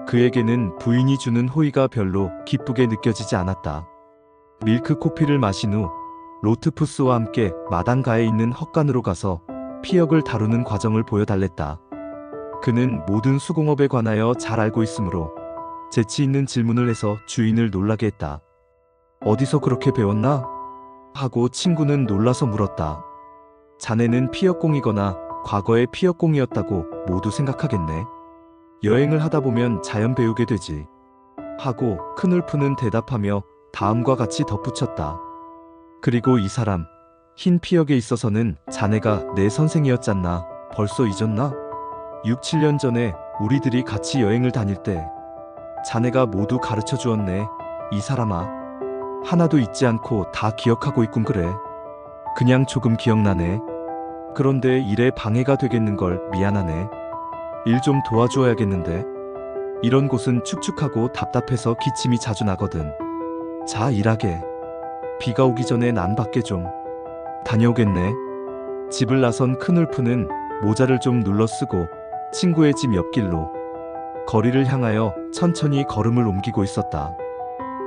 그에게는 부인이 주는 호의가 별로 기쁘게 느껴지지 않았다. 밀크 커피를 마신 후 로트푸스와 함께 마당가에 있는 헛간으로 가서 피역을 다루는 과정을 보여달랬다. 그는 모든 수공업에 관하여 잘 알고 있으므로 재치 있는 질문을 해서 주인을 놀라게 했다. 어디서 그렇게 배웠나? 하고 친구는 놀라서 물었다. 자네는 피역공이거나 과거의 피역공이었다고 모두 생각하겠네. 여행을 하다 보면 자연 배우게 되지. 하고 큰울프는 대답하며 다음과 같이 덧붙였다. 그리고 이 사람, 흰 피역에 있어서는 자네가 내 선생이었잖나. 벌써 잊었나? 6, 7년 전에 우리들이 같이 여행을 다닐 때 자네가 모두 가르쳐 주었네. 이 사람아. 하나도 잊지 않고 다 기억하고 있군 그래. 그냥 조금 기억나네. 그런데 일에 방해가 되겠는걸 미안하네. 일 좀 도와줘야겠는데. 이런 곳은 축축하고 답답해서 기침이 자주 나거든. 자, 일하게. 비가 오기 전에 난 밖에 좀 다녀오겠네. 집을 나선 큰울프는 모자를 좀 눌러 쓰고 친구의 집 옆길로 거리를 향하여 천천히 걸음을 옮기고 있었다.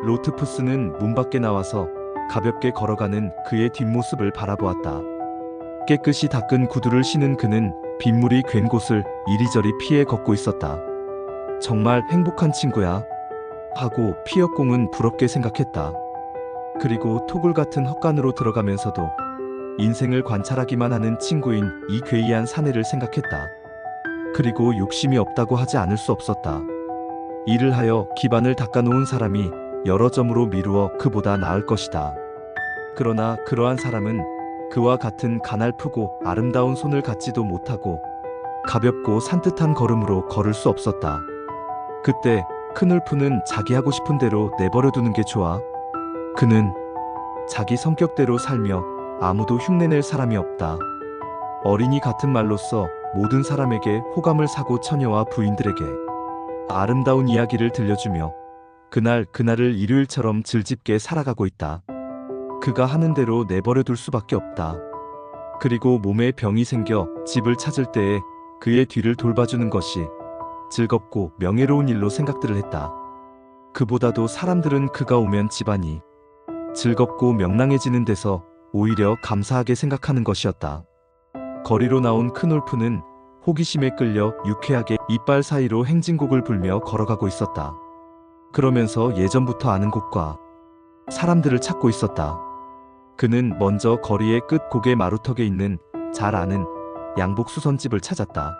로트푸스는 문 밖에 나와서 가볍게 걸어가는 그의 뒷모습을 바라보았다. 깨끗이 닦은 구두를 신은 그는 빗물이 괜 곳을 이리저리 피해 걷고 있었다. 정말 행복한 친구야. 하고 피역공은 부럽게 생각했다. 그리고 토굴 같은 헛간으로 들어가면서도 인생을 관찰하기만 하는 친구인 이 괴이한 사내를 생각했다. 그리고 욕심이 없다고 하지 않을 수 없었다. 일을 하여 기반을 닦아놓은 사람이 여러 점으로 미루어 그보다 나을 것이다. 그러나 그러한 사람은 그와 같은 가날프고 아름다운 손을 갖지도 못하고 가볍고 산뜻한 걸음으로 걸을 수 없었다. 그때 큰울프는 자기 하고 싶은 대로 내버려두는 게 좋아. 그는 자기 성격대로 살며 아무도 흉내낼 사람이 없다. 어린이 같은 말로써 모든 사람에게 호감을 사고 처녀와 부인들에게 아름다운 이야기를 들려주며 그날을 일요일처럼 즐겁게 살아가고 있다. 그가 하는 대로 내버려둘 수밖에 없다. 그리고 몸에 병이 생겨 집을 찾을 때에 그의 뒤를 돌봐주는 것이 즐겁고 명예로운 일로 생각들을 했다. 그보다도 사람들은 그가 오면 집안이 즐겁고 명랑해지는 데서 오히려 감사하게 생각하는 것이었다. 거리로 나온 큰울프는 호기심에 끌려 유쾌하게 이빨 사이로 행진곡을 불며 걸어가고 있었다. 그러면서 예전부터 아는 곳과 사람들을 찾고 있었다. 그는 먼저 거리의 끝 고개 마루턱에 있는 잘 아는 양복 수선집을 찾았다.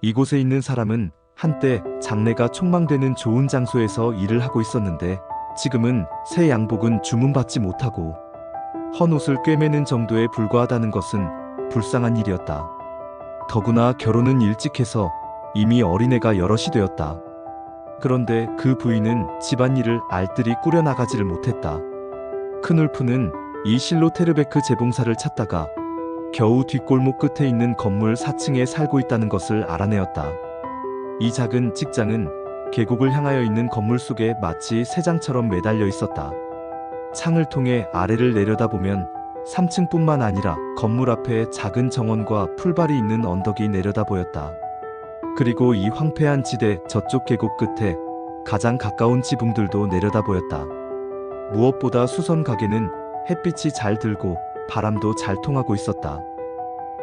이곳에 있는 사람은 한때 장래가 촉망되는 좋은 장소에서 일을 하고 있었는데 지금은 새 양복은 주문받지 못하고 헌옷을 꿰매는 정도에 불과하다는 것은 불쌍한 일이었다. 더구나 결혼은 일찍 해서 이미 어린애가 여럿이 되었다. 그런데 그 부인은 집안일을 알뜰히 꾸려나가지를 못했다. 크눌프는 이 실로테르베크 재봉사를 찾다가 겨우 뒷골목 끝에 있는 건물 4층에 살고 있다는 것을 알아내었다. 이 작은 직장은 계곡을 향하여 있는 건물 속에 마치 새장처럼 매달려 있었다. 창을 통해 아래를 내려다보면 3층뿐만 아니라 건물 앞에 작은 정원과 풀밭이 있는 언덕이 내려다 보였다. 그리고 이 황폐한 지대 저쪽 계곡 끝에 가장 가까운 지붕들도 내려다 보였다. 무엇보다 수선 가게는 햇빛이 잘 들고 바람도 잘 통하고 있었다.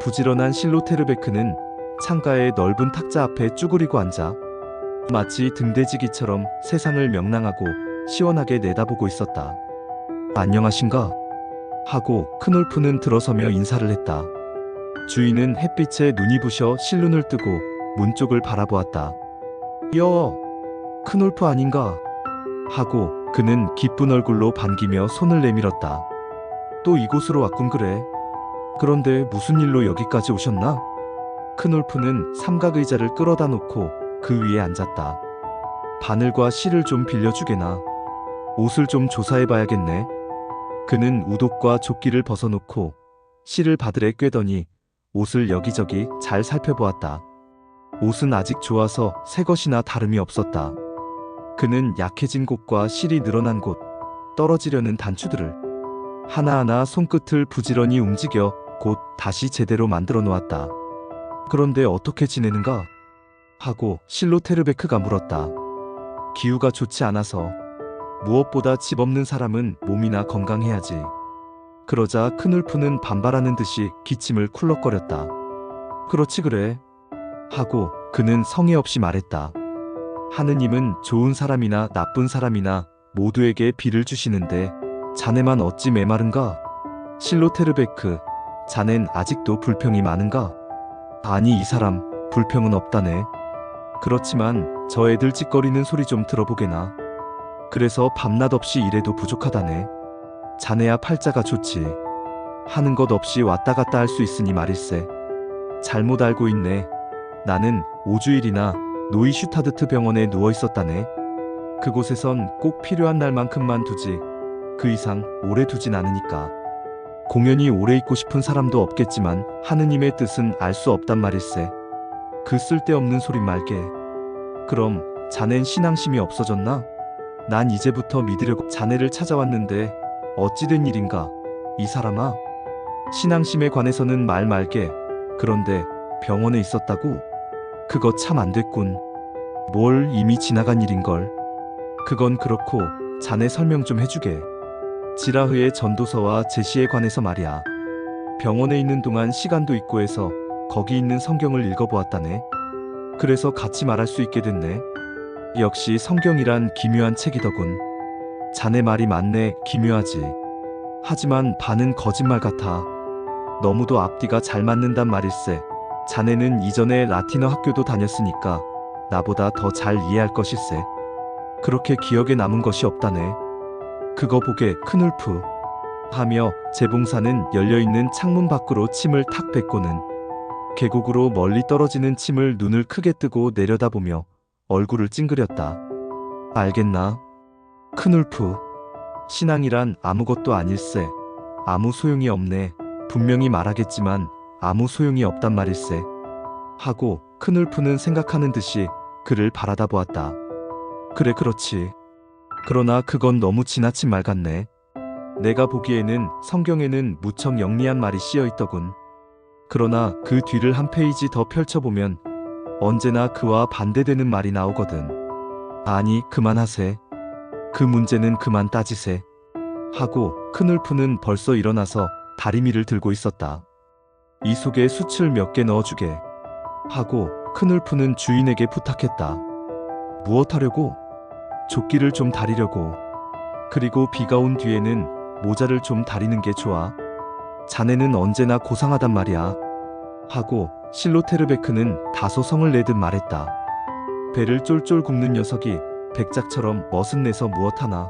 부지런한 실로테르베크는 창가의 넓은 탁자 앞에 쭈그리고 앉아 마치 등대지기처럼 세상을 명랑하고 시원하게 내다보고 있었다. 안녕하신가? 하고 크놀프는 들어서며 인사를 했다. 주인은 햇빛에 눈이 부셔 실눈을 뜨고 문 쪽을 바라보았다. 크놀프 아닌가? 하고 그는 기쁜 얼굴로 반기며 손을 내밀었다. 또 이곳으로 왔군 그래. 그런데 무슨 일로 여기까지 오셨나? 크놀프는 삼각의자를 끌어다 놓고 그 위에 앉았다. 바늘과 실을 좀 빌려주게나. 옷을 좀 조사해봐야겠네. 그는 우독과 조끼를 벗어놓고 실을 바늘에 꿰더니 옷을 여기저기 잘 살펴보았다. 옷은 아직 좋아서 새 것이나 다름이 없었다. 그는 약해진 곳과 실이 늘어난 곳, 떨어지려는 단추들을 하나하나 손끝을 부지런히 움직여 곧 다시 제대로 만들어 놓았다. 그런데 어떻게 지내는가? 하고 실로테르베크가 물었다. 기후가 좋지 않아서. 무엇보다 집 없는 사람은 몸이나 건강해야지. 그러자 크눌프는 반발하는 듯이 기침을 쿨럭거렸다. 그렇지 그래. 하고 그는 성의 없이 말했다. 하느님은 좋은 사람이나 나쁜 사람이나 모두에게 비를 주시는데 자네만 어찌 메마른가? 실로테르베크, 자넨 아직도 불평이 많은가? 아니 이 사람 불평은 없다네. 그렇지만 저 애들 찌꺼리는 소리 좀 들어보게나. 그래서 밤낮 없이 일해도 부족하다네. 자네야 팔자가 좋지. 하는 것 없이 왔다 갔다 할 수 있으니 말일세. 잘못 알고 있네. 나는 5주일이나 노이슈타드트 병원에 누워 있었다네. 그곳에선 꼭 필요한 날만큼만 두지 그 이상 오래 두진 않으니까. 공연히 오래 있고 싶은 사람도 없겠지만 하느님의 뜻은 알 수 없단 말일세. 그 쓸데없는 소리 말게. 그럼 자넨 신앙심이 없어졌나? 난 이제부터 믿으려고 자네를 찾아왔는데 어찌 된 일인가? 이 사람아. 신앙심에 관해서는 말 말게. 그런데 병원에 있었다고? 그거 참 안 됐군. 뭘 이미 지나간 일인걸. 그건 그렇고 자네 설명 좀 해주게. 지라흐의 전도서와 제시에 관해서 말이야. 병원에 있는 동안 시간도 있고 해서 거기 있는 성경을 읽어보았다네. 그래서 같이 말할 수 있게 됐네. 역시 성경이란 기묘한 책이더군. 자네 말이 맞네. 기묘하지. 하지만 반은 거짓말 같아. 너무도 앞뒤가 잘 맞는단 말일세. 자네는 이전에 라틴어 학교도 다녔으니까 나보다 더 잘 이해할 것일세. 그렇게 기억에 남은 것이 없다네. 그거 보게 크눌프. 하며 재봉사는 열려있는 창문 밖으로 침을 탁 뱉고는 계곡으로 멀리 떨어지는 침을 눈을 크게 뜨고 내려다보며 얼굴을 찡그렸다. 알겠나? 크눌프. 신앙이란 아무것도 아닐세. 아무 소용이 없네. 분명히 말하겠지만 아무 소용이 없단 말일세. 하고 크눌프는 생각하는 듯이 그를 바라다 보았다. 그래 그렇지. 그러나 그건 너무 지나친 말 같네. 내가 보기에는 성경에는 무척 영리한 말이 씌어 있더군. 그러나 그 뒤를 한 페이지 더 펼쳐보면 언제나 그와 반대되는 말이 나오거든. 아니 그만하세. 그 문제는 그만 따지세. 하고 크눌프는 벌써 일어나서 다리미를 들고 있었다. 이 속에 수칠 몇 개 넣어주게. 하고 큰울프는 주인에게 부탁했다. 무엇하려고? 조끼를 좀 다리려고. 그리고 비가 온 뒤에는 모자를 좀 다리는 게 좋아. 자네는 언제나 고상하단 말이야. 하고 실로테르베크는 다소 성을 내듯 말했다. 배를 쫄쫄 굽는 녀석이 백작처럼 멋은 내서 무엇하나.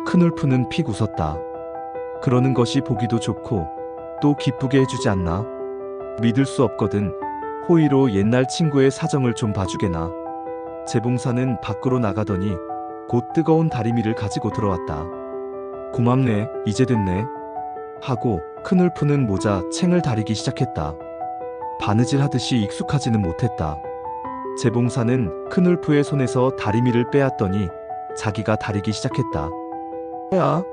큰울프는 픽 웃었다. 그러는 것이 보기도 좋고 또 기쁘게 해주지 않나. 믿을 수 없거든. 호의로 옛날 친구의 사정을 좀 봐주게나. 재봉사는 밖으로 나가더니 곧 뜨거운 다리미를 가지고 들어왔다. 고맙네, 이제 됐네. 하고 큰울프는 모자 챙을 다리기 시작했다. 바느질 하듯이 익숙하지는 못했다. 재봉사는 큰울프의 손에서 다리미를 빼앗더니 자기가 다리기 시작했다. 야,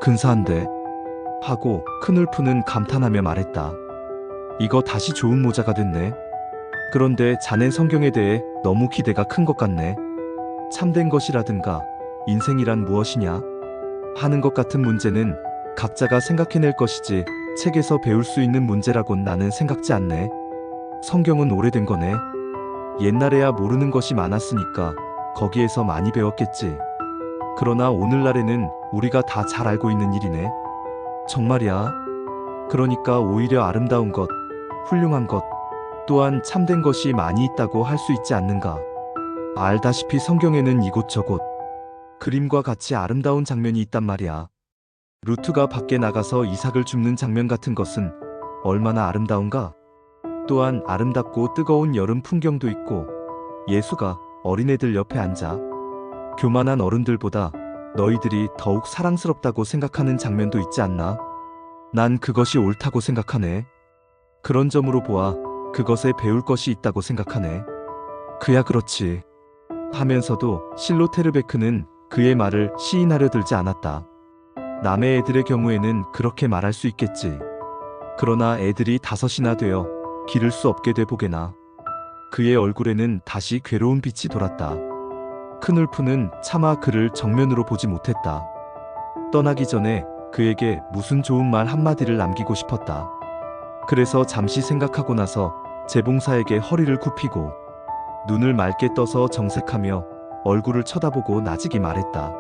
근사한데. 하고 큰울프는 감탄하며 말했다. 이거 다시 좋은 모자가 됐네. 그런데 자넨 성경에 대해 너무 기대가 큰 것 같네. 참된 것이라든가 인생이란 무엇이냐 하는 것 같은 문제는 각자가 생각해낼 것이지 책에서 배울 수 있는 문제라곤 나는 생각지 않네. 성경은 오래된 거네. 옛날에야 모르는 것이 많았으니까 거기에서 많이 배웠겠지. 그러나 오늘날에는 우리가 다 잘 알고 있는 일이네. 정말이야. 그러니까 오히려 아름다운 것, 훌륭한 것, 또한 참된 것이 많이 있다고 할 수 있지 않는가. 알다시피 성경에는 이곳저곳 그림과 같이 아름다운 장면이 있단 말이야. 루트가 밖에 나가서 이삭을 줍는 장면 같은 것은 얼마나 아름다운가. 또한 아름답고 뜨거운 여름 풍경도 있고 예수가 어린애들 옆에 앉아 교만한 어른들보다 너희들이 더욱 사랑스럽다고 생각하는 장면도 있지 않나? 난 그것이 옳다고 생각하네. 그런 점으로 보아 그것에 배울 것이 있다고 생각하네. 그야 그렇지. 하면서도 실로테르베크는 그의 말을 시인하려 들지 않았다. 남의 애들의 경우에는 그렇게 말할 수 있겠지. 그러나 애들이 5이나 되어 기를 수 없게 돼 보게나. 그의 얼굴에는 다시 괴로운 빛이 돌았다. 큰울프는 차마 그를 정면으로 보지 못했다. 떠나기 전에 그에게 무슨 좋은 말 한마디를 남기고 싶었다. 그래서 잠시 생각하고 나서 재봉사에게 허리를 굽히고 눈을 맑게 떠서 정색하며 얼굴을 쳐다보고 나직이 말했다.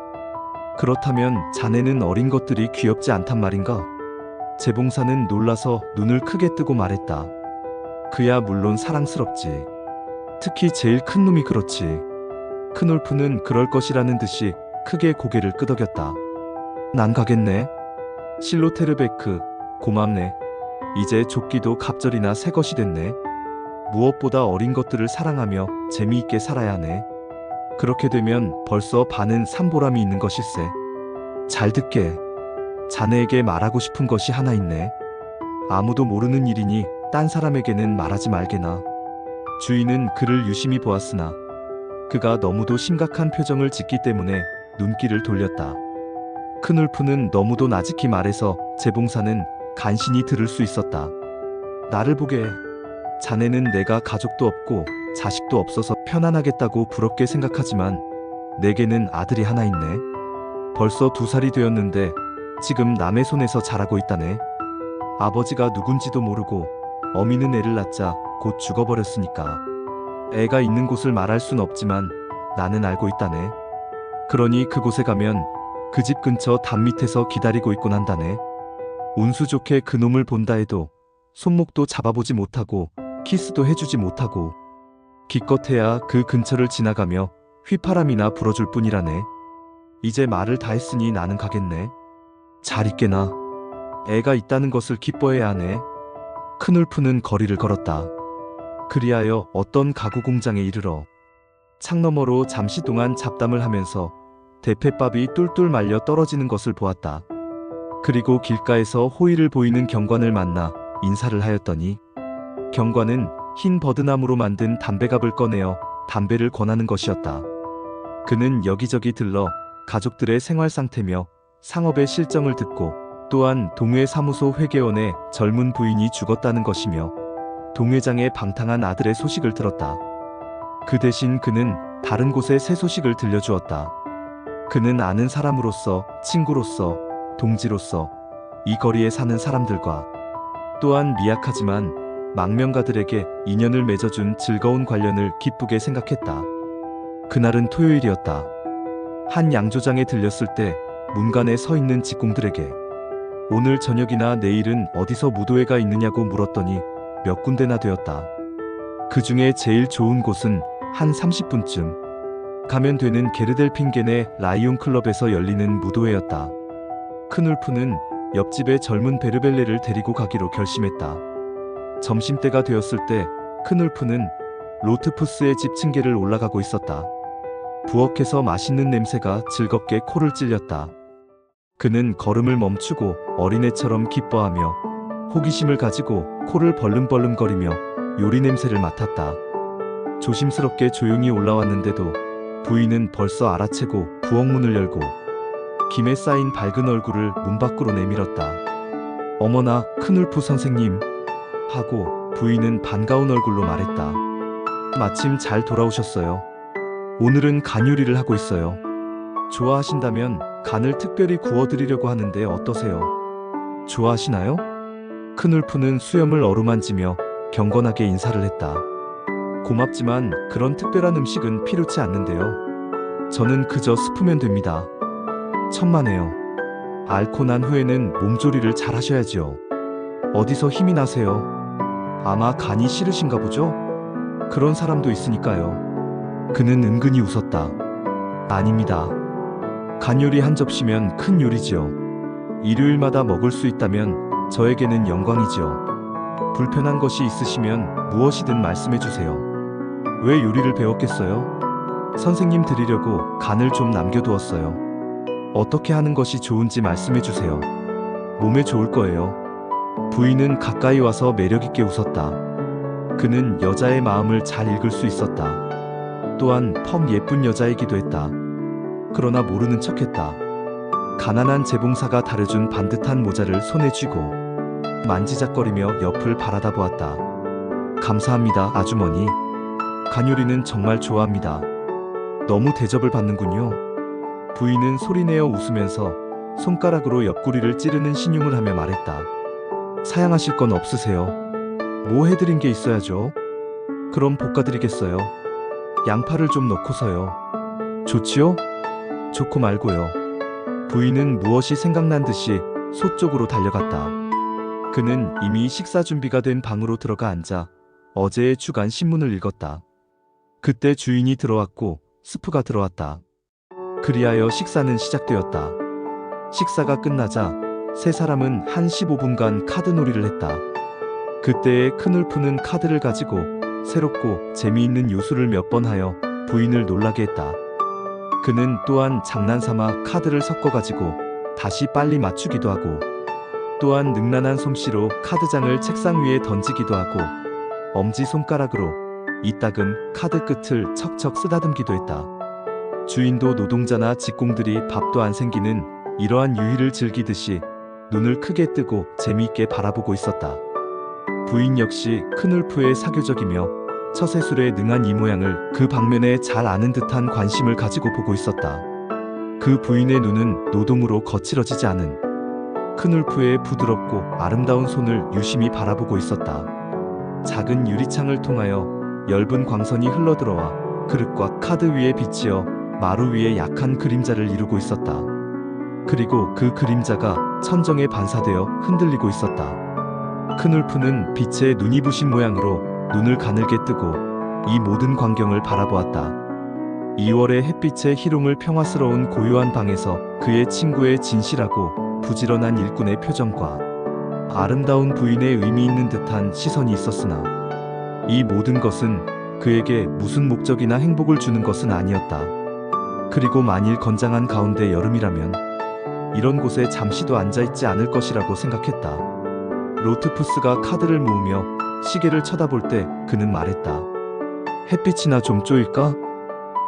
그렇다면 자네는 어린 것들이 귀엽지 않단 말인가? 재봉사는 놀라서 눈을 크게 뜨고 말했다. 그야 물론 사랑스럽지. 특히 제일 큰 놈이 그렇지. 큰울프는 그럴 것이라는 듯이 크게 고개를 끄덕였다. 난 가겠네. 실로테르베크, 고맙네. 이제 조끼도 갑절이나 새 것이 됐네. 무엇보다 어린 것들을 사랑하며 재미있게 살아야 하네. 그렇게 되면 벌써 반은 산보람이 있는 것일세. 잘 듣게. 자네에게 말하고 싶은 것이 하나 있네. 아무도 모르는 일이니 딴 사람에게는 말하지 말게나. 주인은 그를 유심히 보았으나 그가 너무도 심각한 표정을 짓기 때문에 눈길을 돌렸다. 큰울프는 너무도 나직히 말해서 재봉사는 간신히 들을 수 있었다. 나를 보게 해. 자네는 내가 가족도 없고 자식도 없어서 편안하겠다고 부럽게 생각하지만 내게는 아들이 하나 있네. 벌써 2살이 되었는데 지금 남의 손에서 자라고 있다네. 아버지가 누군지도 모르고 어미는 애를 낳자 곧 죽어버렸으니까. 애가 있는 곳을 말할 순 없지만 나는 알고 있다네. 그러니 그곳에 가면 그 집 근처 담 밑에서 기다리고 있곤 한다네. 운수 좋게 그놈을 본다 해도 손목도 잡아보지 못하고 키스도 해주지 못하고 기껏해야 그 근처를 지나가며 휘파람이나 불어줄 뿐이라네. 이제 말을 다 했으니 나는 가겠네. 잘 있게나. 애가 있다는 것을 기뻐해야 하네. 큰울프는 거리를 걸었다. 그리하여 어떤 가구 공장에 이르러 창너머로 잠시 동안 잡담을 하면서 대패밥이 뚫뚫 말려 떨어지는 것을 보았다. 그리고 길가에서 호의를 보이는 경관을 만나 인사를 하였더니 경관은 흰 버드나무로 만든 담배갑을 꺼내어 담배를 권하는 것이었다. 그는 여기저기 들러 가족들의 생활 상태며 상업의 실정을 듣고 또한 동회 사무소 회계원의 젊은 부인이 죽었다는 것이며 동회장의 방탕한 아들의 소식을 들었다. 그 대신 그는 다른 곳의 새 소식을 들려주었다. 그는 아는 사람으로서, 친구로서, 동지로서 이 거리에 사는 사람들과 또한 미약하지만 망명가들에게 인연을 맺어준 즐거운 관련을 기쁘게 생각했다. 그날은 토요일이었다. 한 양조장에 들렸을 때 문간에 서 있는 직공들에게 오늘 저녁이나 내일은 어디서 무도회가 있느냐고 물었더니 몇 군데나 되었다. 그 중에 제일 좋은 곳은 한 30분쯤 가면 되는 게르델핑겐의 라이온 클럽에서 열리는 무도회였다. 큰울프는 옆집의 젊은 베르벨레를 데리고 가기로 결심했다. 점심때가 되었을 때 큰울프는 로트푸스의 집 층계를 올라가고 있었다. 부엌에서 맛있는 냄새가 즐겁게 코를 찔렸다. 그는 걸음을 멈추고 어린애처럼 기뻐하며 호기심을 가지고 코를 벌름벌름거리며 요리 냄새를 맡았다. 조심스럽게 조용히 올라왔는데도 부인은 벌써 알아채고 부엌문을 열고 김에 쌓인 밝은 얼굴을 문 밖으로 내밀었다. 어머나, 큰울프 선생님 하고 부인은 반가운 얼굴로 말했다. 마침 잘 돌아오셨어요. 오늘은 간 요리를 하고 있어요. 좋아하신다면 간을 특별히 구워드리려고 하는데 어떠세요? 좋아하시나요? 큰울프는 수염을 어루만지며 경건하게 인사를 했다. 고맙지만 그런 특별한 음식은 필요치 않는데요. 저는 그저 스프면 됩니다. 천만에요. 앓고 난 후에는 몸조리를 잘 하셔야지요. 어디서 힘이 나세요? 아마 간이 싫으신가 보죠? 그런 사람도 있으니까요. 그는 은근히 웃었다. 아닙니다. 간 요리 한 접시면 큰 요리지요. 일요일마다 먹을 수 있다면 저에게는 영광이지요. 불편한 것이 있으시면 무엇이든 말씀해 주세요. 왜 요리를 배웠겠어요? 선생님 드리려고 간을 좀 남겨두었어요. 어떻게 하는 것이 좋은지 말씀해 주세요. 몸에 좋을 거예요. 부인은 가까이 와서 매력있게 웃었다. 그는 여자의 마음을 잘 읽을 수 있었다. 또한 퍽 예쁜 여자이기도 했다. 그러나 모르는 척했다. 가난한 재봉사가 다려준 반듯한 모자를 손에 쥐고 만지작거리며 옆을 바라다 보았다. 감사합니다, 아주머니. 간요리는 정말 좋아합니다. 너무 대접을 받는군요. 부인은 소리내어 웃으면서 손가락으로 옆구리를 찌르는 신용을 하며 말했다. 사양하실 건 없으세요? 뭐 해드린 게 있어야죠. 그럼 볶아드리겠어요. 양파를 좀 넣고서요. 좋지요? 좋고 말고요. 부인은 무엇이 생각난 듯이 소 쪽으로 달려갔다. 그는 이미 식사 준비가 된 방으로 들어가 앉아 어제의 주간 신문을 읽었다. 그때 주인이 들어왔고 스프가 들어왔다. 그리하여 식사는 시작되었다. 식사가 끝나자 세 사람은 한 15분간 카드놀이를 했다. 그때의 큰울프는 카드를 가지고 새롭고 재미있는 요술을 몇 번 하여 부인을 놀라게 했다. 그는 또한 장난삼아 카드를 섞어가지고 다시 빨리 맞추기도 하고 또한 능란한 솜씨로 카드장을 책상 위에 던지기도 하고 엄지손가락으로 이따금 카드 끝을 척척 쓰다듬기도 했다. 주인도 노동자나 직공들이 밥도 안 생기는 이러한 유희를 즐기듯이 눈을 크게 뜨고 재미있게 바라보고 있었다. 부인 역시 큰울프의 사교적이며 처세술에 능한 이 모양을 그 방면에 잘 아는 듯한 관심을 가지고 보고 있었다. 그 부인의 눈은 노동으로 거칠어지지 않은 큰울프의 부드럽고 아름다운 손을 유심히 바라보고 있었다. 작은 유리창을 통하여 엷은 광선이 흘러들어와 그릇과 카드 위에 비치어 마루 위에 약한 그림자를 이루고 있었다. 그리고 그 그림자가 천정에 반사되어 흔들리고 있었다. 큰울프는 빛에 눈이 부신 모양으로 눈을 가늘게 뜨고 이 모든 광경을 바라보았다. 2월의 햇빛의 희롱을 평화스러운 고요한 방에서 그의 친구의 진실하고 부지런한 일꾼의 표정과 아름다운 부인의 의미 있는 듯한 시선이 있었으나 이 모든 것은 그에게 무슨 목적이나 행복을 주는 것은 아니었다. 그리고 만일 건장한 가운데 여름이라면 이런 곳에 잠시도 앉아있지 않을 것이라고 생각했다. 로트푸스가 카드를 모으며 시계를 쳐다볼 때 그는 말했다. 햇빛이나 좀 쪼일까?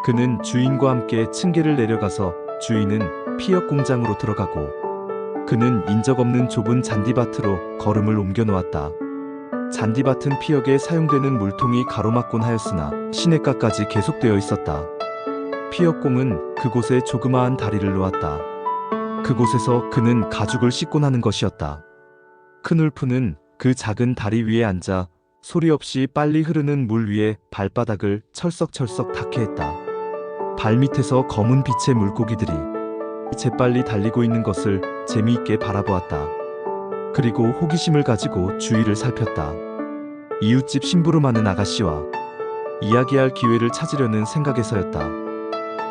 그는 주인과 함께 층계를 내려가서 주인은 피역 공장으로 들어가고 그는 인적 없는 좁은 잔디밭으로 걸음을 옮겨 놓았다. 잔디밭은 피역에 사용되는 물통이 가로막곤 하였으나 시냇가까지 계속되어 있었다. 피역공은 그곳에 조그마한 다리를 놓았다. 그곳에서 그는 가죽을 씻곤 하는 것이었다. 큰울프는 그 작은 다리 위에 앉아 소리 없이 빨리 흐르는 물 위에 발바닥을 철썩철썩 닿게 했다. 발밑에서 검은 빛의 물고기들이 재빨리 달리고 있는 것을 재미있게 바라보았다. 그리고 호기심을 가지고 주위를 살폈다. 이웃집 심부름하는 아가씨와 이야기할 기회를 찾으려는 생각에서였다.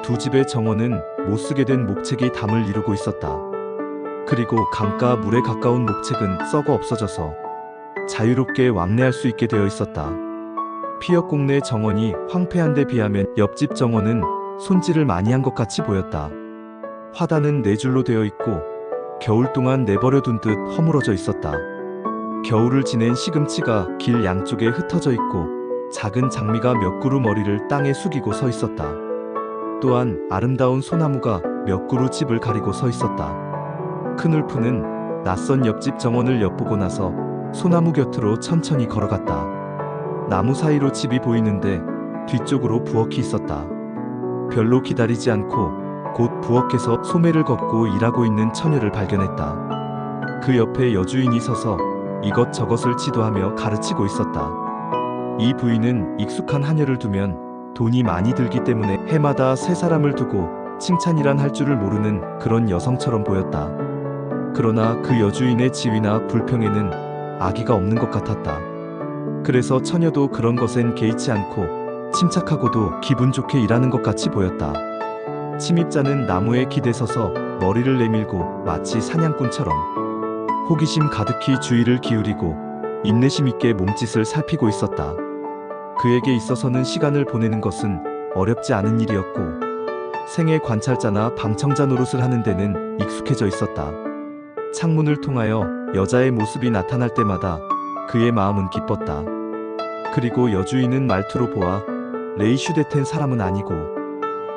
두 집의 정원은 못쓰게 된 목책이 담을 이루고 있었다. 그리고 강가 물에 가까운 목책은 썩어 없어져서 자유롭게 왕래할 수 있게 되어 있었다. 피역공내 정원이 황폐한 데 비하면 옆집 정원은 손질을 많이 한 것 같이 보였다. 화단은 네 줄로 되어 있고 겨울 동안 내버려둔 듯 허물어져 있었다. 겨울을 지낸 시금치가 길 양쪽에 흩어져 있고 작은 장미가 몇 그루 머리를 땅에 숙이고 서 있었다. 또한 아름다운 소나무가 몇 그루 집을 가리고 서 있었다. 큰울프는 낯선 옆집 정원을 엿보고 나서 소나무 곁으로 천천히 걸어갔다. 나무 사이로 집이 보이는데 뒤쪽으로 부엌이 있었다. 별로 기다리지 않고 곧 부엌에서 소매를 걷고 일하고 있는 처녀를 발견했다. 그 옆에 여주인이 서서 이것저것을 지도하며 가르치고 있었다. 이 부인은 익숙한 하녀를 두면 돈이 많이 들기 때문에 해마다 새 사람을 두고 칭찬이란 할 줄을 모르는 그런 여성처럼 보였다. 그러나 그 여주인의 지위나 불평에는 악의가 없는 것 같았다. 그래서 처녀도 그런 것엔 개의치 않고 침착하고도 기분 좋게 일하는 것 같이 보였다. 침입자는 나무에 기대서서 머리를 내밀고 마치 사냥꾼처럼 호기심 가득히 주의를 기울이고 인내심 있게 몸짓을 살피고 있었다. 그에게 있어서는 시간을 보내는 것은 어렵지 않은 일이었고 생애 관찰자나 방청자 노릇을 하는 데는 익숙해져 있었다. 창문을 통하여 여자의 모습이 나타날 때마다 그의 마음은 기뻤다. 그리고 여주인은 말투로 보아 레이슈데텐 사람은 아니고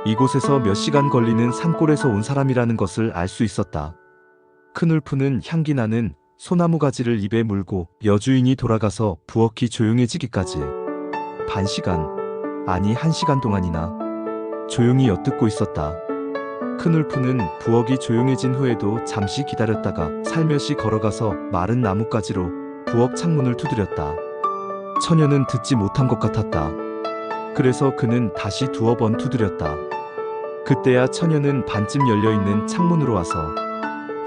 이곳에서 몇 시간 걸리는 산골에서 온 사람이라는 것을 알 수 있었다. 큰울프는 향기 나는 소나무 가지를 입에 물고 여주인이 돌아가서 부엌이 조용해지기까지 반시간, 아니 1시간 동안이나 조용히 엿듣고 있었다. 큰울프는 부엌이 조용해진 후에도 잠시 기다렸다가 살며시 걸어가서 마른 나뭇가지로 부엌 창문을 두드렸다. 처녀는 듣지 못한 것 같았다. 그래서 그는 다시 두어 번 두드렸다. 그때야 처녀는 반쯤 열려있는 창문으로 와서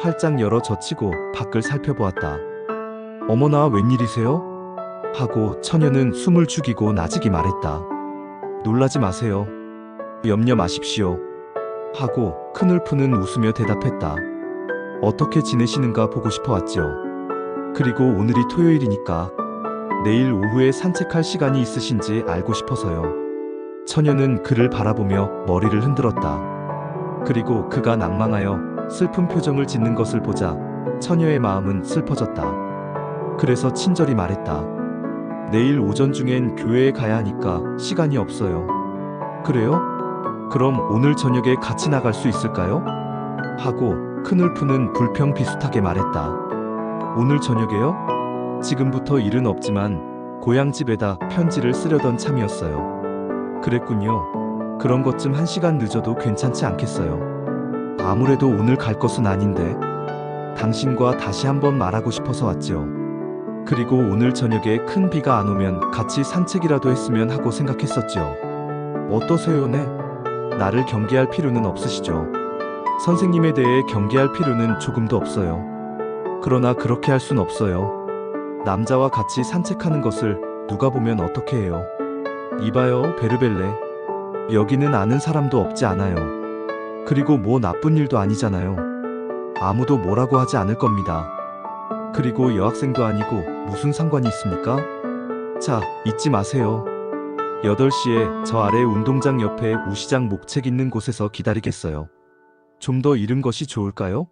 활짝 열어 젖히고 밖을 살펴보았다. 어머나 웬일이세요? 하고 처녀는 숨을 죽이고 나직이 말했다. 놀라지 마세요. 염려 마십시오. 하고 큰울프는 웃으며 대답했다. 어떻게 지내시는가 보고 싶어 왔죠. 그리고 오늘이 토요일이니까 내일 오후에 산책할 시간이 있으신지 알고 싶어서요. 처녀는 그를 바라보며 머리를 흔들었다. 그리고 그가 낭망하여 슬픈 표정을 짓는 것을 보자 처녀의 마음은 슬퍼졌다. 그래서 친절히 말했다. 내일 오전 중엔 교회에 가야 하니까 시간이 없어요. 그래요? 그럼 오늘 저녁에 같이 나갈 수 있을까요? 하고 큰울프는 불평 비슷하게 말했다. 오늘 저녁에요? 지금부터 일은 없지만 고향집에다 편지를 쓰려던 참이었어요. 그랬군요. 그런 것쯤 1시간 늦어도 괜찮지 않겠어요? 아무래도 오늘 갈 것은 아닌데 당신과 다시 한번 말하고 싶어서 왔죠. 그리고 오늘 저녁에 큰 비가 안 오면 같이 산책이라도 했으면 하고 생각했었죠. 어떠세요, 네? 나를 경계할 필요는 없으시죠. 선생님에 대해 경계할 필요는 조금도 없어요. 그러나 그렇게 할 순 없어요. 남자와 같이 산책하는 것을 누가 보면 어떻게 해요? 이봐요, 베르벨레. 여기는 아는 사람도 없지 않아요. 그리고 뭐 나쁜 일도 아니잖아요. 아무도 뭐라고 하지 않을 겁니다. 그리고 여학생도 아니고 무슨 상관이 있습니까? 자, 잊지 마세요. 8시에 저 아래 운동장 옆에 우시장 목책 있는 곳에서 기다리겠어요. 좀 더 이른 것이 좋을까요?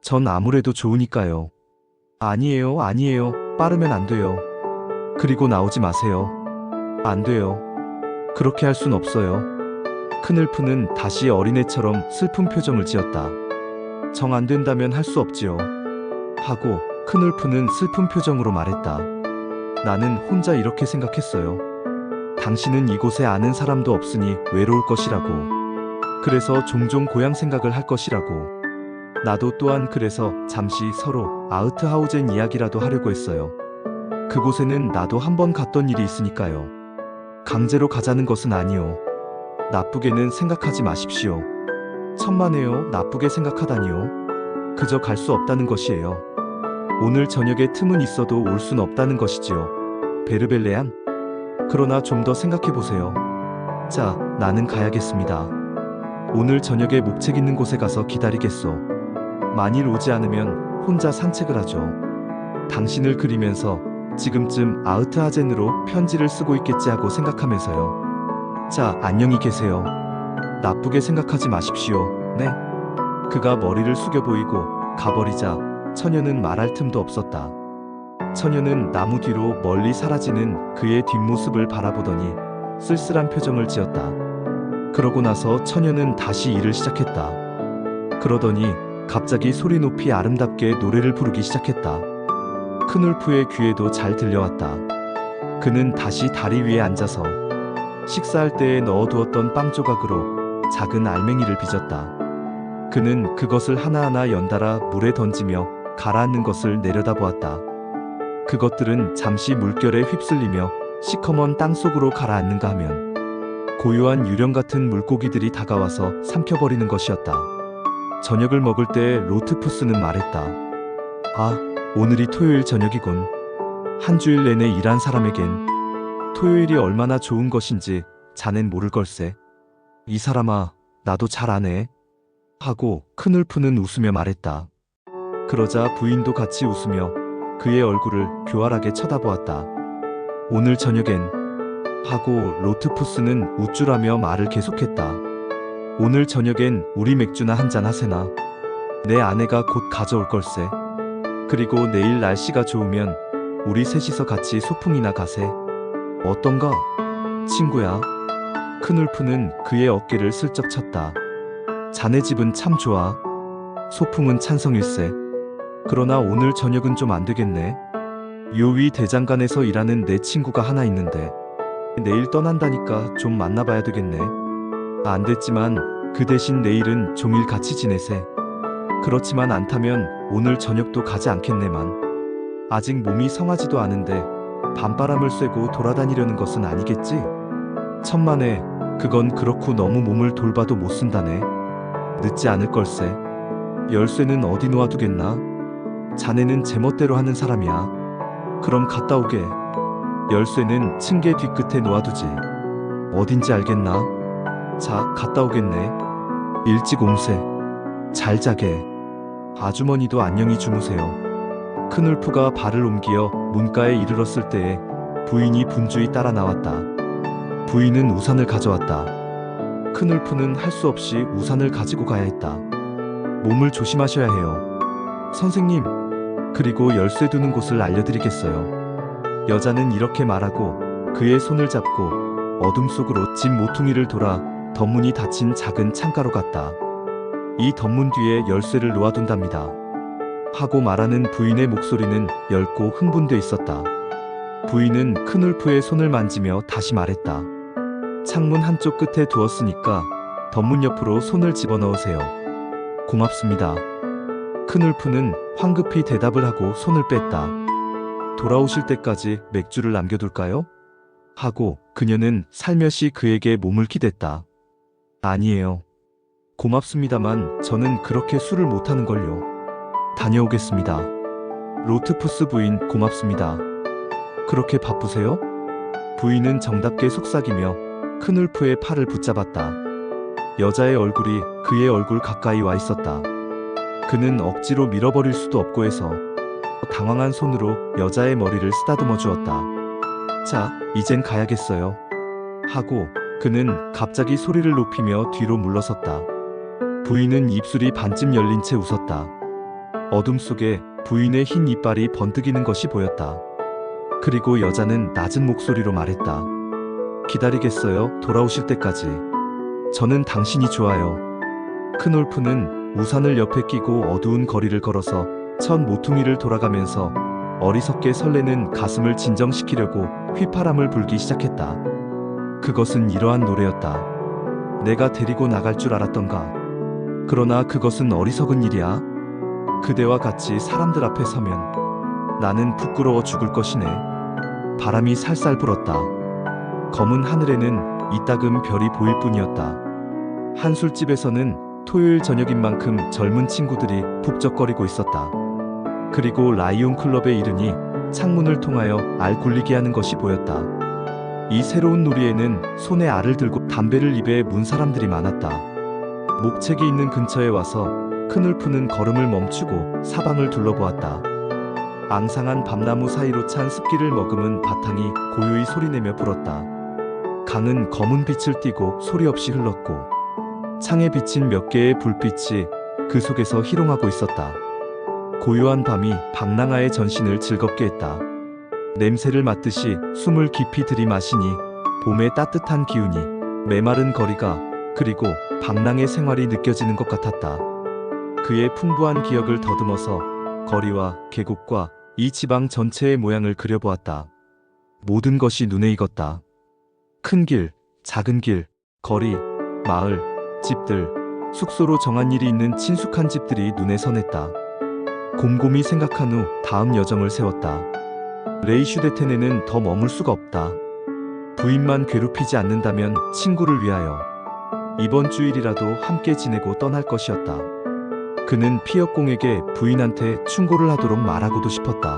전 아무래도 좋으니까요. 아니에요, 아니에요. 빠르면 안 돼요. 그리고 나오지 마세요. 안 돼요. 그렇게 할 순 없어요. 큰울프는 다시 어린애처럼 슬픈 표정을 지었다. 정 안 된다면 할 수 없지요. 하고 큰울프는 슬픈 표정으로 말했다. 나는 혼자 이렇게 생각했어요. 당신은 이곳에 아는 사람도 없으니 외로울 것이라고. 그래서 종종 고향 생각을 할 것이라고. 나도 또한 그래서 잠시 서로 아우트하우젠 이야기라도 하려고 했어요. 그곳에는 나도 한 번 갔던 일이 있으니까요. 강제로 가자는 것은 아니오. 나쁘게는 생각하지 마십시오. 천만에요. 나쁘게 생각하다니요. 그저 갈 수 없다는 것이에요. 오늘 저녁에 틈은 있어도 올 순 없다는 것이지요. 베르벨레안? 그러나 좀 더 생각해보세요. 자, 나는 가야겠습니다. 오늘 저녁에 목책 있는 곳에 가서 기다리겠소. 만일 오지 않으면 혼자 산책을 하죠. 당신을 그리면서 지금쯤 아흐트하젠으로 편지를 쓰고 있겠지 하고 생각하면서요. 자, 안녕히 계세요. 나쁘게 생각하지 마십시오. 네. 그가 머리를 숙여 보이고 가버리자 처녀는 말할 틈도 없었다. 처녀는 나무 뒤로 멀리 사라지는 그의 뒷모습을 바라보더니 쓸쓸한 표정을 지었다. 그러고 나서 처녀는 다시 일을 시작했다. 그러더니 갑자기 소리 높이 아름답게 노래를 부르기 시작했다. 큰울프의 귀에도 잘 들려왔다. 그는 다시 다리 위에 앉아서 식사할 때에 넣어두었던 빵 조각으로 작은 알맹이를 빚었다. 그는 그것을 하나하나 연달아 물에 던지며 가라앉는 것을 내려다보았다. 그것들은 잠시 물결에 휩쓸리며 시커먼 땅속으로 가라앉는가 하면 고요한 유령 같은 물고기들이 다가와서 삼켜버리는 것이었다. 저녁을 먹을 때 로트푸스는 말했다. 아, 오늘이 토요일 저녁이군. 한 주일 내내 일한 사람에겐 토요일이 얼마나 좋은 것인지 자넨 모를 걸세. 이 사람아, 나도 잘 아네. 하고 큰울프는 웃으며 말했다. 그러자 부인도 같이 웃으며 그의 얼굴을 교활하게 쳐다보았다. 오늘 저녁엔 하고 로트푸스는 우쭐하며 말을 계속했다. 오늘 저녁엔 우리 맥주나 한잔 하세나. 내 아내가 곧 가져올 걸세. 그리고 내일 날씨가 좋으면 우리 셋이서 같이 소풍이나 가세. 어떤가? 친구야. 큰울프는 그의 어깨를 슬쩍 쳤다. 자네 집은 참 좋아. 소풍은 찬성일세. 그러나 오늘 저녁은 좀 안 되겠네. 요위 대장간에서 일하는 내 친구가 하나 있는데 내일 떠난다니까 좀 만나봐야 되겠네. 안 됐지만 그 대신 내일은 종일 같이 지내세. 그렇지만 않다면 오늘 저녁도 가지 않겠네만. 아직 몸이 성하지도 않은데 밤바람을 쐬고 돌아다니려는 것은 아니겠지? 천만에 그건 그렇고 너무 몸을 돌봐도 못 쓴다네. 늦지 않을 걸세. 열쇠는 어디 놓아두겠나? 자네는 제멋대로 하는 사람이야. 그럼 갔다 오게. 열쇠는 층계 뒷끝에 놓아두지. 어딘지 알겠나? 자, 갔다 오겠네. 일찍 옴세. 잘 자게. 아주머니도 안녕히 주무세요. 큰울프가 발을 옮기어 문가에 이르렀을 때에 부인이 분주히 따라 나왔다. 부인은 우산을 가져왔다. 큰울프는 할 수 없이 우산을 가지고 가야 했다. 몸을 조심하셔야 해요. 선생님, 그리고 열쇠 두는 곳을 알려드리겠어요. 여자는 이렇게 말하고 그의 손을 잡고 어둠 속으로 집 모퉁이를 돌아 덧문이 닫힌 작은 창가로 갔다. 이 덧문 뒤에 열쇠를 놓아둔답니다. 하고 말하는 부인의 목소리는 엷고 흥분돼 있었다. 부인은 큰울프의 손을 만지며 다시 말했다. 창문 한쪽 끝에 두었으니까 덧문 옆으로 손을 집어넣으세요. 고맙습니다. 큰울프는 황급히 대답을 하고 손을 뺐다. 돌아오실 때까지 맥주를 남겨둘까요? 하고 그녀는 살며시 그에게 몸을 기댔다. 아니에요. 고맙습니다만 저는 그렇게 술을 못하는걸요. 다녀오겠습니다. 로트푸스 부인 고맙습니다. 그렇게 바쁘세요? 부인은 정답게 속삭이며 큰울프의 팔을 붙잡았다. 여자의 얼굴이 그의 얼굴 가까이 와 있었다. 그는 억지로 밀어버릴 수도 없고 해서 당황한 손으로 여자의 머리를 쓰다듬어 주었다. 자, 이젠 가야겠어요. 하고 그는 갑자기 소리를 높이며 뒤로 물러섰다. 부인은 입술이 반쯤 열린 채 웃었다. 어둠 속에 부인의 흰 이빨이 번뜩이는 것이 보였다. 그리고 여자는 낮은 목소리로 말했다. 기다리겠어요. 돌아오실 때까지. 저는 당신이 좋아요. 큰울프는 우산을 옆에 끼고 어두운 거리를 걸어서 첫 모퉁이를 돌아가면서 어리석게 설레는 가슴을 진정시키려고 휘파람을 불기 시작했다. 그것은 이러한 노래였다. 내가 데리고 나갈 줄 알았던가. 그러나 그것은 어리석은 일이야. 그대와 같이 사람들 앞에 서면 나는 부끄러워 죽을 것이네. 바람이 살살 불었다. 검은 하늘에는 이따금 별이 보일 뿐이었다. 한 술집에서는 토요일 저녁인 만큼 젊은 친구들이 북적거리고 있었다. 그리고 라이온 클럽에 이르니 창문을 통하여 알 굴리게 하는 것이 보였다. 이 새로운 놀이에는 손에 알을 들고 담배를 입에 문 사람들이 많았다. 목책이 있는 근처에 와서 크눌프는 걸음을 멈추고 사방을 둘러보았다. 앙상한 밤나무 사이로 찬 습기를 머금은 바탕이 고요히 소리내며 불었다. 강은 검은 빛을 띠고 소리 없이 흘렀고 창에 비친 몇 개의 불빛이 그 속에서 희롱하고 있었다. 고요한 밤이 방랑아의 전신을 즐겁게 했다. 냄새를 맡듯이 숨을 깊이 들이마시니 봄의 따뜻한 기운이 메마른 거리가 그리고 방랑의 생활이 느껴지는 것 같았다. 그의 풍부한 기억을 더듬어서 거리와 계곡과 이 지방 전체의 모양을 그려보았다. 모든 것이 눈에 익었다. 큰 길, 작은 길, 거리, 마을, 집들, 숙소로 정한 일이 있는 친숙한 집들이 눈에 선했다. 곰곰이 생각한 후 다음 여정을 세웠다. 레이슈데텐에는 더 머물 수가 없다. 부인만 괴롭히지 않는다면 친구를 위하여 이번 주일이라도 함께 지내고 떠날 것이었다. 그는 피역공에게 부인한테 충고를 하도록 말하고도 싶었다.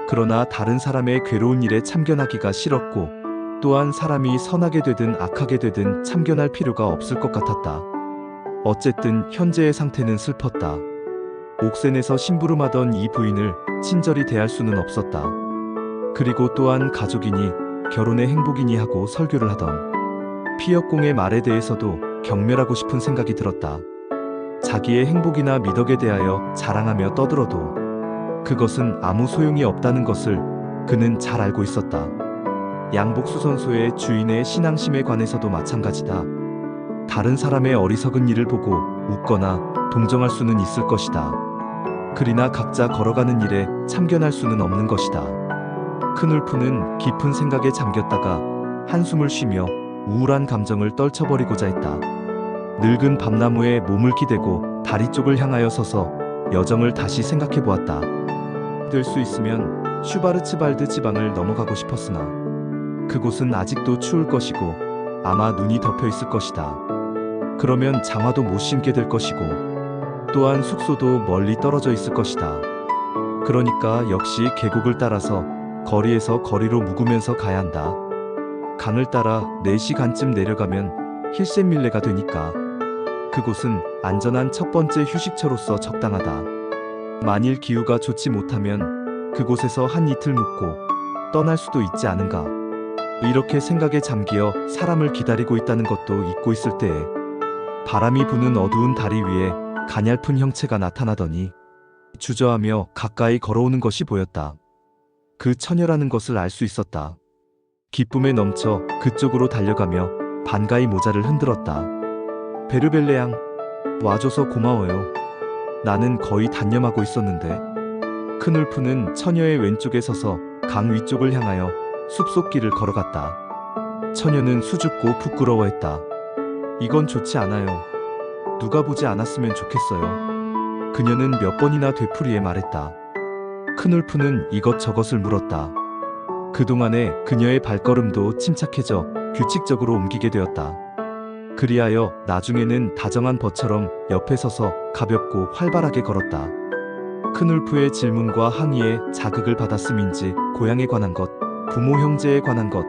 그러나 다른 사람의 괴로운 일에 참견하기가 싫었고 또한 사람이 선하게 되든 악하게 되든 참견할 필요가 없을 것 같았다. 어쨌든 현재의 상태는 슬펐다. 옥센에서 심부름하던 이 부인을 친절히 대할 수는 없었다. 그리고 또한 가족이니 결혼의 행복이니 하고 설교를 하던 피역공의 말에 대해서도 경멸하고 싶은 생각이 들었다. 자기의 행복이나 미덕에 대하여 자랑하며 떠들어도 그것은 아무 소용이 없다는 것을 그는 잘 알고 있었다. 양복수선소의 주인의 신앙심에 관해서도 마찬가지다. 다른 사람의 어리석은 일을 보고 웃거나 동정할 수는 있을 것이다. 그러나 각자 걸어가는 일에 참견할 수는 없는 것이다. 크눌프는 깊은 생각에 잠겼다가 한숨을 쉬며 우울한 감정을 떨쳐버리고자 했다. 늙은 밤나무에 몸을 기대고 다리 쪽을 향하여 서서 여정을 다시 생각해 보았다. 될 수 있으면 슈바르츠발드 지방을 넘어가고 싶었으나 그곳은 아직도 추울 것이고 아마 눈이 덮여 있을 것이다. 그러면 장화도 못 신게 될 것이고 또한 숙소도 멀리 떨어져 있을 것이다. 그러니까 역시 계곡을 따라서 거리에서 거리로 묵으면서 가야 한다. 강을 따라 4시간쯤 내려가면 힐센밀레가 되니까 그곳은 안전한 첫 번째 휴식처로서 적당하다. 만일 기후가 좋지 못하면 그곳에서 한 이틀 묵고 떠날 수도 있지 않은가. 이렇게 생각에 잠기어 사람을 기다리고 있다는 것도 잊고 있을 때에 바람이 부는 어두운 다리 위에 가냘픈 형체가 나타나더니 주저하며 가까이 걸어오는 것이 보였다. 그 처녀라는 것을 알 수 있었다. 기쁨에 넘쳐 그쪽으로 달려가며 반가이 모자를 흔들었다. 베르벨레 양, 와줘서 고마워요. 나는 거의 단념하고 있었는데. 크눌프는 처녀의 왼쪽에 서서 강 위쪽을 향하여 숲속 길을 걸어갔다. 처녀는 수줍고 부끄러워했다. 이건 좋지 않아요. 누가 보지 않았으면 좋겠어요. 그녀는 몇 번이나 되풀이해 말했다. 크눌프는 이것저것을 물었다. 그동안에 그녀의 발걸음도 침착해져 규칙적으로 옮기게 되었다. 그리하여 나중에는 다정한 벗처럼 옆에 서서 가볍고 활발하게 걸었다. 크눌프의 질문과 항의에 자극을 받았음인지 고향에 관한 것, 부모 형제에 관한 것,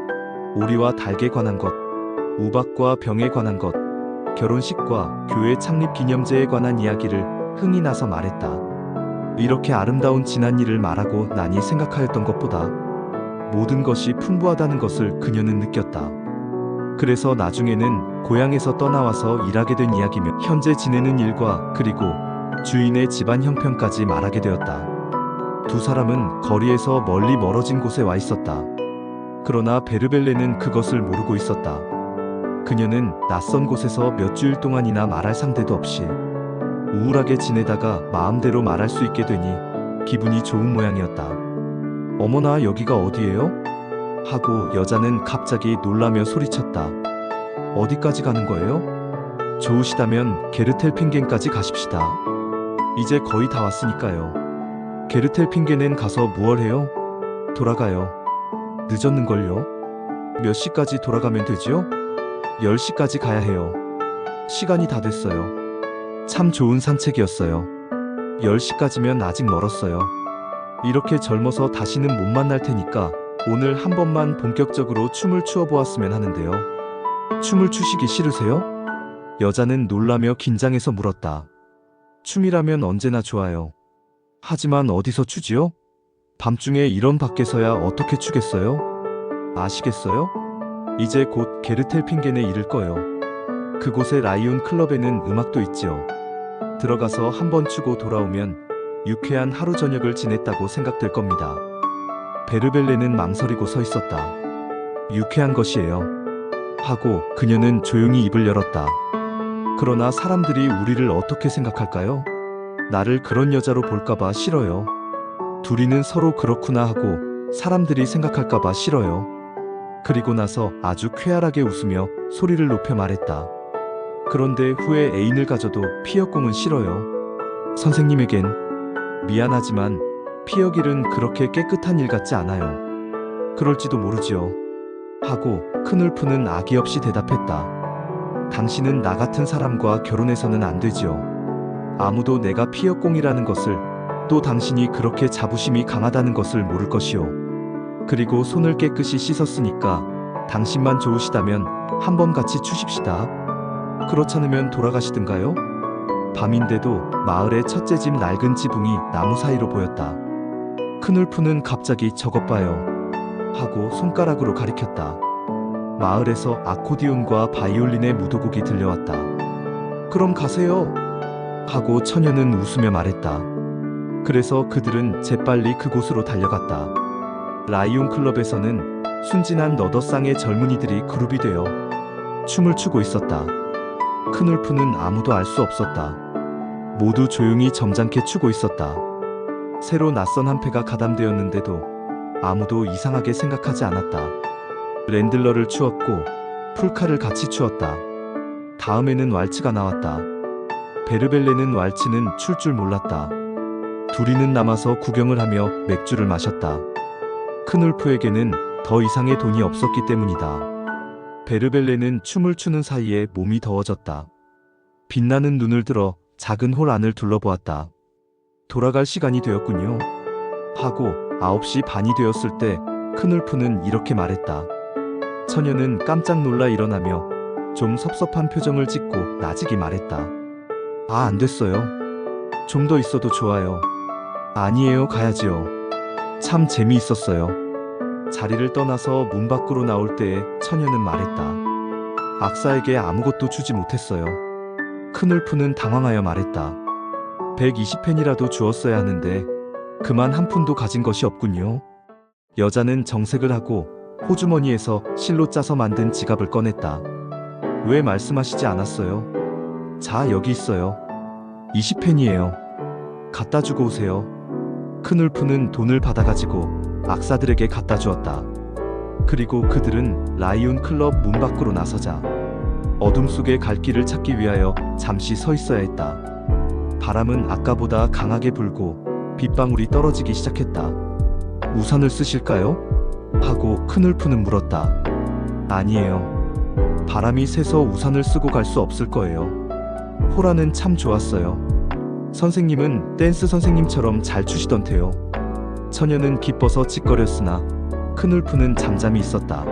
오리와 닭에 관한 것, 우박과 병에 관한 것, 결혼식과 교회 창립 기념제에 관한 이야기를 흥이 나서 말했다. 이렇게 아름다운 지난 일을 말하고 나니 생각하였던 것보다 모든 것이 풍부하다는 것을 그녀는 느꼈다. 그래서 나중에는 고향에서 떠나와서 일하게 된 이야기며 현재 지내는 일과 그리고 주인의 집안 형편까지 말하게 되었다. 두 사람은 거리에서 멀리 멀어진 곳에 와 있었다. 그러나 베르벨레는 그것을 모르고 있었다. 그녀는 낯선 곳에서 몇 주일 동안이나 말할 상대도 없이 우울하게 지내다가 마음대로 말할 수 있게 되니 기분이 좋은 모양이었다. 어머나, 여기가 어디예요? 하고 여자는 갑자기 놀라며 소리쳤다. 어디까지 가는 거예요? 좋으시다면 게르텔핑겐까지 가십시다. 이제 거의 다 왔으니까요. 게르텔핑겐엔 가서 무얼 해요? 돌아가요. 늦었는걸요? 몇 시까지 돌아가면 되지요? 10시까지 가야 해요. 시간이 다 됐어요. 참 좋은 산책이었어요. 10시까지면 아직 멀었어요. 이렇게 젊어서 다시는 못 만날 테니까 오늘 한 번만 본격적으로 춤을 추어 보았으면 하는데요. 춤을 추시기 싫으세요? 여자는 놀라며 긴장해서 물었다. 춤이라면 언제나 좋아요. 하지만 어디서 추지요? 밤중에 이런 밖에서야 어떻게 추겠어요? 아시겠어요? 이제 곧 게르텔핑겐에 이를 거예요. 그곳의 라이온 클럽에는 음악도 있지요. 들어가서 한번 추고 돌아오면 유쾌한 하루 저녁을 지냈다고 생각될 겁니다. 베르벨레는 망설이고 서 있었다. 유쾌한 것이에요. 하고 그녀는 조용히 입을 열었다. 그러나 사람들이 우리를 어떻게 생각할까요? 나를 그런 여자로 볼까봐 싫어요. 둘이는 서로 그렇구나 하고 사람들이 생각할까봐 싫어요. 그리고 나서 아주 쾌활하게 웃으며 소리를 높여 말했다. 그런데 후에 애인을 가져도 피역공은 싫어요. 선생님에겐 미안하지만 피역일은 그렇게 깨끗한 일 같지 않아요. 그럴지도 모르지요. 하고 큰울프는 악의 없이 대답했다. 당신은 나 같은 사람과 결혼해서는 안 되지요. 아무도 내가 피역공이라는 것을, 또 당신이 그렇게 자부심이 강하다는 것을 모를 것이요. 그리고 손을 깨끗이 씻었으니까 당신만 좋으시다면 한번 같이 추십시다. 그렇잖으면 돌아가시든가요? 밤인데도 마을의 첫째 집 낡은 지붕이 나무 사이로 보였다. 큰울프는 갑자기 저것 봐요. 하고 손가락으로 가리켰다. 마을에서 아코디온과 바이올린의 무도곡이 들려왔다. 그럼 가세요. 하고 처녀는 웃으며 말했다. 그래서 그들은 재빨리 그곳으로 달려갔다. 라이온 클럽에서는 순진한 너더쌍의 젊은이들이 그룹이 되어 춤을 추고 있었다. 큰울프는 아무도 알 수 없었다. 모두 조용히 점잖게 추고 있었다. 새로 낯선 한패가 가담되었는데도 아무도 이상하게 생각하지 않았다. 랜들러를 추었고 풀카를 같이 추었다. 다음에는 왈츠가 나왔다. 베르벨레는 왈츠는 출 줄 몰랐다. 둘이는 남아서 구경을 하며 맥주를 마셨다. 큰울프에게는 더 이상의 돈이 없었기 때문이다. 베르벨레는 춤을 추는 사이에 몸이 더워졌다. 빛나는 눈을 들어 작은 홀 안을 둘러보았다. 돌아갈 시간이 되었군요. 하고 9시 반이 되었을 때 큰울프는 이렇게 말했다. 처녀는 깜짝 놀라 일어나며 좀 섭섭한 표정을 짓고 나직이 말했다. 아, 안 됐어요. 좀 더 있어도 좋아요. 아니에요, 가야지요. 참 재미있었어요. 자리를 떠나서 문 밖으로 나올 때에 처녀는 말했다. 악사에게 아무것도 주지 못했어요. 큰울프는 당황하여 말했다. 120펜이라도 주었어야 하는데 그만 한 푼도 가진 것이 없군요. 여자는 정색을 하고 호주머니에서 실로 짜서 만든 지갑을 꺼냈다. 왜 말씀하시지 않았어요? 자, 여기 있어요. 20펜이에요. 갖다 주고 오세요. 큰울프는 돈을 받아가지고 악사들에게 갖다 주었다. 그리고 그들은 라이온 클럽 문 밖으로 나서자 어둠 속의 갈 길을 찾기 위하여 잠시 서 있어야 했다. 바람은 아까보다 강하게 불고 빗방울이 떨어지기 시작했다. 우산을 쓰실까요? 하고 큰울프는 물었다. 아니에요. 바람이 세서 우산을 쓰고 갈 수 없을 거예요. 호라는 참 좋았어요. 선생님은 댄스 선생님처럼 잘 추시던테요. 처녀는 기뻐서 짓거렸으나 큰울프는 잠잠히 있었다.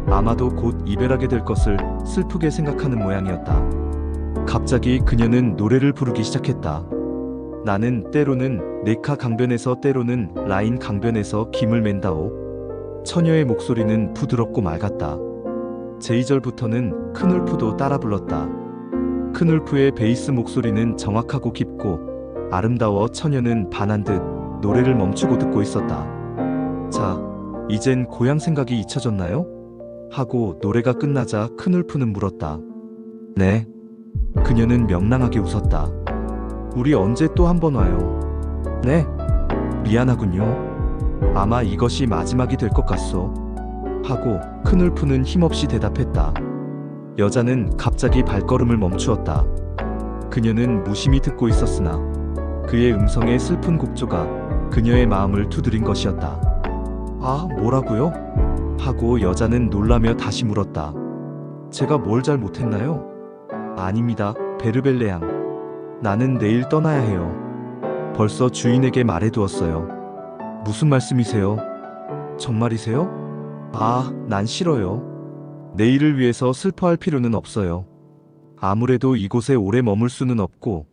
아마도 곧 이별하게 될 것을 슬프게 생각하는 모양이었다. 갑자기 그녀는 노래를 부르기 시작했다. 나는 때로는 네카 강변에서 때로는 라인 강변에서 김을 맨다오. 처녀의 목소리는 부드럽고 맑았다. 제2절부터는 큰울프도 따라 불렀다. 큰울프의 베이스 목소리는 정확하고 깊고 아름다워 처녀는 반한 듯 노래를 멈추고 듣고 있었다. 자, 이젠 고향 생각이 잊혀졌나요? 하고 노래가 끝나자 큰울프는 물었다. 네. 그녀는 명랑하게 웃었다. 우리 언제 또 한 번 와요? 네. 미안하군요. 아마 이것이 마지막이 될 것 같소. 하고 큰울프는 힘없이 대답했다. 여자는 갑자기 발걸음을 멈추었다. 그녀는 무심히 듣고 있었으나 그의 음성의 슬픈 곡조가 그녀의 마음을 두드린 것이었다. 아, 뭐라고요? 하고 여자는 놀라며 다시 물었다. 제가 뭘 잘못했나요? 아닙니다, 베르벨레 양. 나는 내일 떠나야 해요. 벌써 주인에게 말해두었어요. 무슨 말씀이세요? 정말이세요? 아, 난 싫어요. 내일을 위해서 슬퍼할 필요는 없어요. 아무래도 이곳에 오래 머물 수는 없고,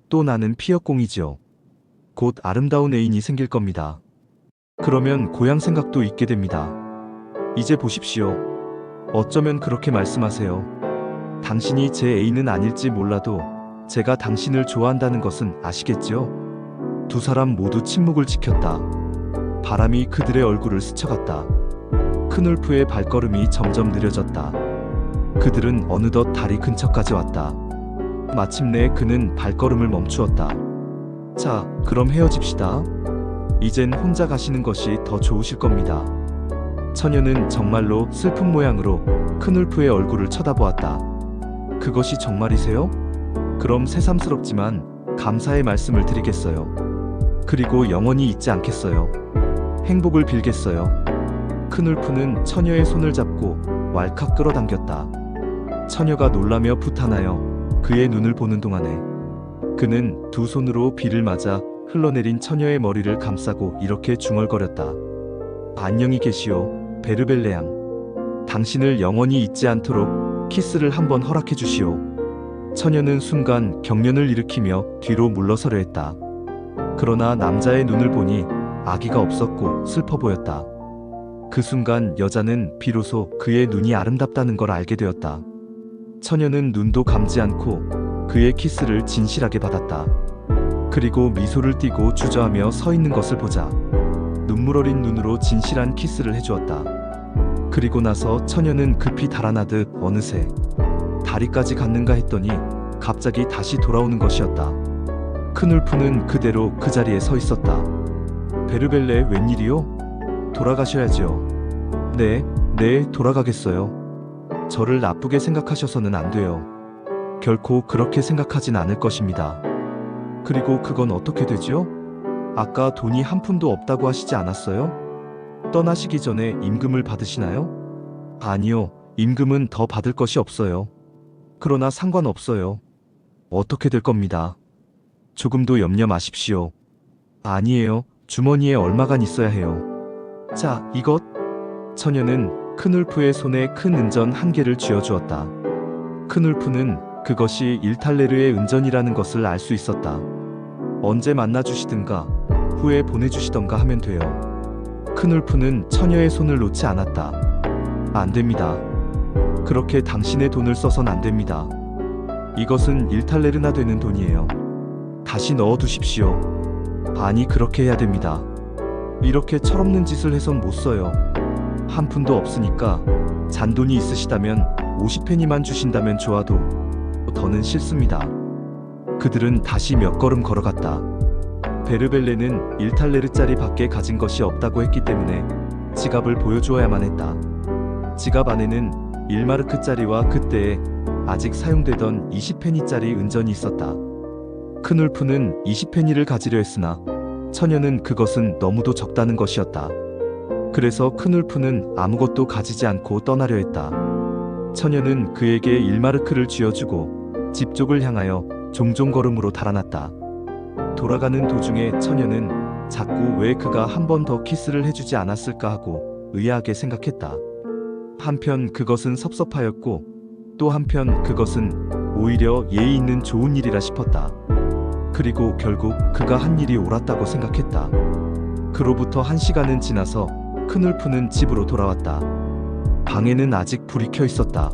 또 나는 피역공이지요. 곧 아름다운 애인이 생길 겁니다. 그러면 고향 생각도 있게 됩니다. 이제 보십시오. 어쩌면 그렇게 말씀하세요. 당신이 제 애인은 아닐지 몰라도 제가 당신을 좋아한다는 것은 아시겠지요? 두 사람 모두 침묵을 지켰다. 바람이 그들의 얼굴을 스쳐갔다. 큰울프의 발걸음이 점점 느려졌다. 그들은 어느덧 다리 근처까지 왔다. 마침내 그는 발걸음을 멈추었다. 자, 그럼 헤어집시다. 이젠 혼자 가시는 것이 더 좋으실 겁니다. 처녀는 정말로 슬픈 모양으로 큰울프의 얼굴을 쳐다보았다. 그것이 정말이세요? 그럼 새삼스럽지만 감사의 말씀을 드리겠어요. 그리고 영원히 잊지 않겠어요. 행복을 빌겠어요. 큰울프는 처녀의 손을 잡고 왈칵 끌어당겼다. 처녀가 놀라며 부탄하여 그의 눈을 보는 동안에 그는 두 손으로 비를 맞아 흘러내린 처녀의 머리를 감싸고 이렇게 중얼거렸다. 안녕히 계시오, 베르벨레 양. 당신을 영원히 잊지 않도록 키스를 한번 허락해 주시오. 처녀는 순간 경련을 일으키며 뒤로 물러서려 했다. 그러나 남자의 눈을 보니 아기가 없었고 슬퍼 보였다. 그 순간 여자는 비로소 그의 눈이 아름답다는 걸 알게 되었다. 처녀는 눈도 감지 않고 그의 키스를 진실하게 받았다. 그리고 미소를 띠고 주저하며 서 있는 것을 보자 눈물 어린 눈으로 진실한 키스를 해주었다. 그리고 나서 처녀는 급히 달아나듯 어느새 다리까지 갔는가 했더니 갑자기 다시 돌아오는 것이었다. 큰울프는 그대로 그 자리에 서 있었다. 베르벨레, 웬일이요? 돌아가셔야지요. 네, 돌아가겠어요. 저를 나쁘게 생각하셔서는 안 돼요. 결코 그렇게 생각하진 않을 것입니다. 그리고 그건 어떻게 되죠? 아까 돈이 한 푼도 없다고 하시지 않았어요? 떠나시기 전에 임금을 받으시나요? 아니요, 임금은 더 받을 것이 없어요. 그러나 상관없어요. 어떻게 될 겁니다. 조금도 염려 마십시오. 아니에요, 주머니에 얼마간 있어야 해요. 자, 이것. 처녀는 큰울프의 손에 큰 은전 한 개를 쥐어주었다. 큰울프는 그것이 일탈레르의 은전이라는 것을 알 수 있었다. 언제 만나주시든가 후에 보내주시던가 하면 돼요. 큰울프는 처녀의 손을 놓지 않았다. 안 됩니다. 그렇게 당신의 돈을 써선 안 됩니다. 이것은 일탈레르나 되는 돈이에요. 다시 넣어두십시오. 아니, 그렇게 해야 됩니다. 이렇게 철없는 짓을 해선 못 써요. 한 푼도 없으니까 잔돈이 있으시다면 50페니만 주신다면 좋아도 더는 싫습니다. 그들은 다시 몇 걸음 걸어갔다. 베르벨레는 1탈레르짜리 밖에 가진 것이 없다고 했기 때문에 지갑을 보여주어야만 했다. 지갑 안에는 1마르크짜리와 그때에 아직 사용되던 20페니짜리 은전이 있었다. 큰울프는 20페니를 가지려 했으나 처녀는 그것은 너무도 적다는 것이었다. 그래서 큰울프는 아무것도 가지지 않고 떠나려 했다. 처녀는 그에게 1마르크를 쥐어주고 집 쪽을 향하여 종종 걸음으로 달아났다. 돌아가는 도중에 처녀는 자꾸 왜 그가 한 번 더 키스를 해주지 않았을까 하고 의아하게 생각했다. 한편 그것은 섭섭하였고 또 한편 그것은 오히려 예의 있는 좋은 일이라 싶었다. 그리고 결국 그가 한 일이 옳았다고 생각했다. 그로부터 1시간은 지나서 큰울프는 집으로 돌아왔다. 방에는 아직 불이 켜 있었다.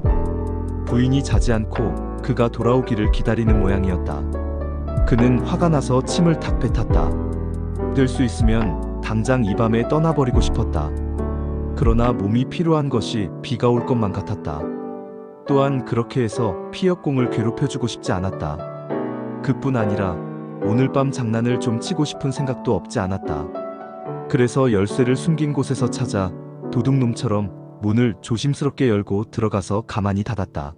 부인이 자지 않고 그가 돌아오기를 기다리는 모양이었다. 그는 화가 나서 침을 탁 뱉었다. 될 수 있으면 당장 이 밤에 떠나버리고 싶었다. 그러나 몸이 피로한 것이 비가 올 것만 같았다. 또한 그렇게 해서 피역공을 괴롭혀주고 싶지 않았다. 그뿐 아니라 오늘 밤 장난을 좀 치고 싶은 생각도 없지 않았다. 그래서 열쇠를 숨긴 곳에서 찾아 도둑놈처럼 문을 조심스럽게 열고 들어가서 가만히 닫았다.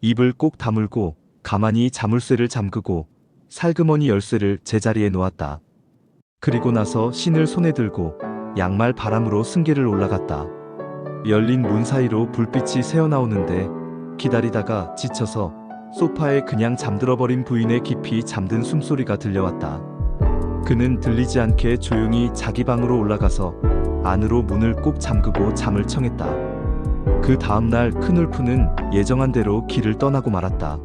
입을 꼭 다물고 가만히 자물쇠를 잠그고 살그머니 열쇠를 제자리에 놓았다. 그리고 나서 신을 손에 들고 양말 바람으로 승계를 올라갔다. 열린 문 사이로 불빛이 새어나오는데 기다리다가 지쳐서 소파에 그냥 잠들어버린 부인의 깊이 잠든 숨소리가 들려왔다. 그는 들리지 않게 조용히 자기 방으로 올라가서 안으로 문을 꼭 잠그고 잠을 청했다. 그 다음날 큰 울프는 예정한 대로 길을 떠나고 말았다.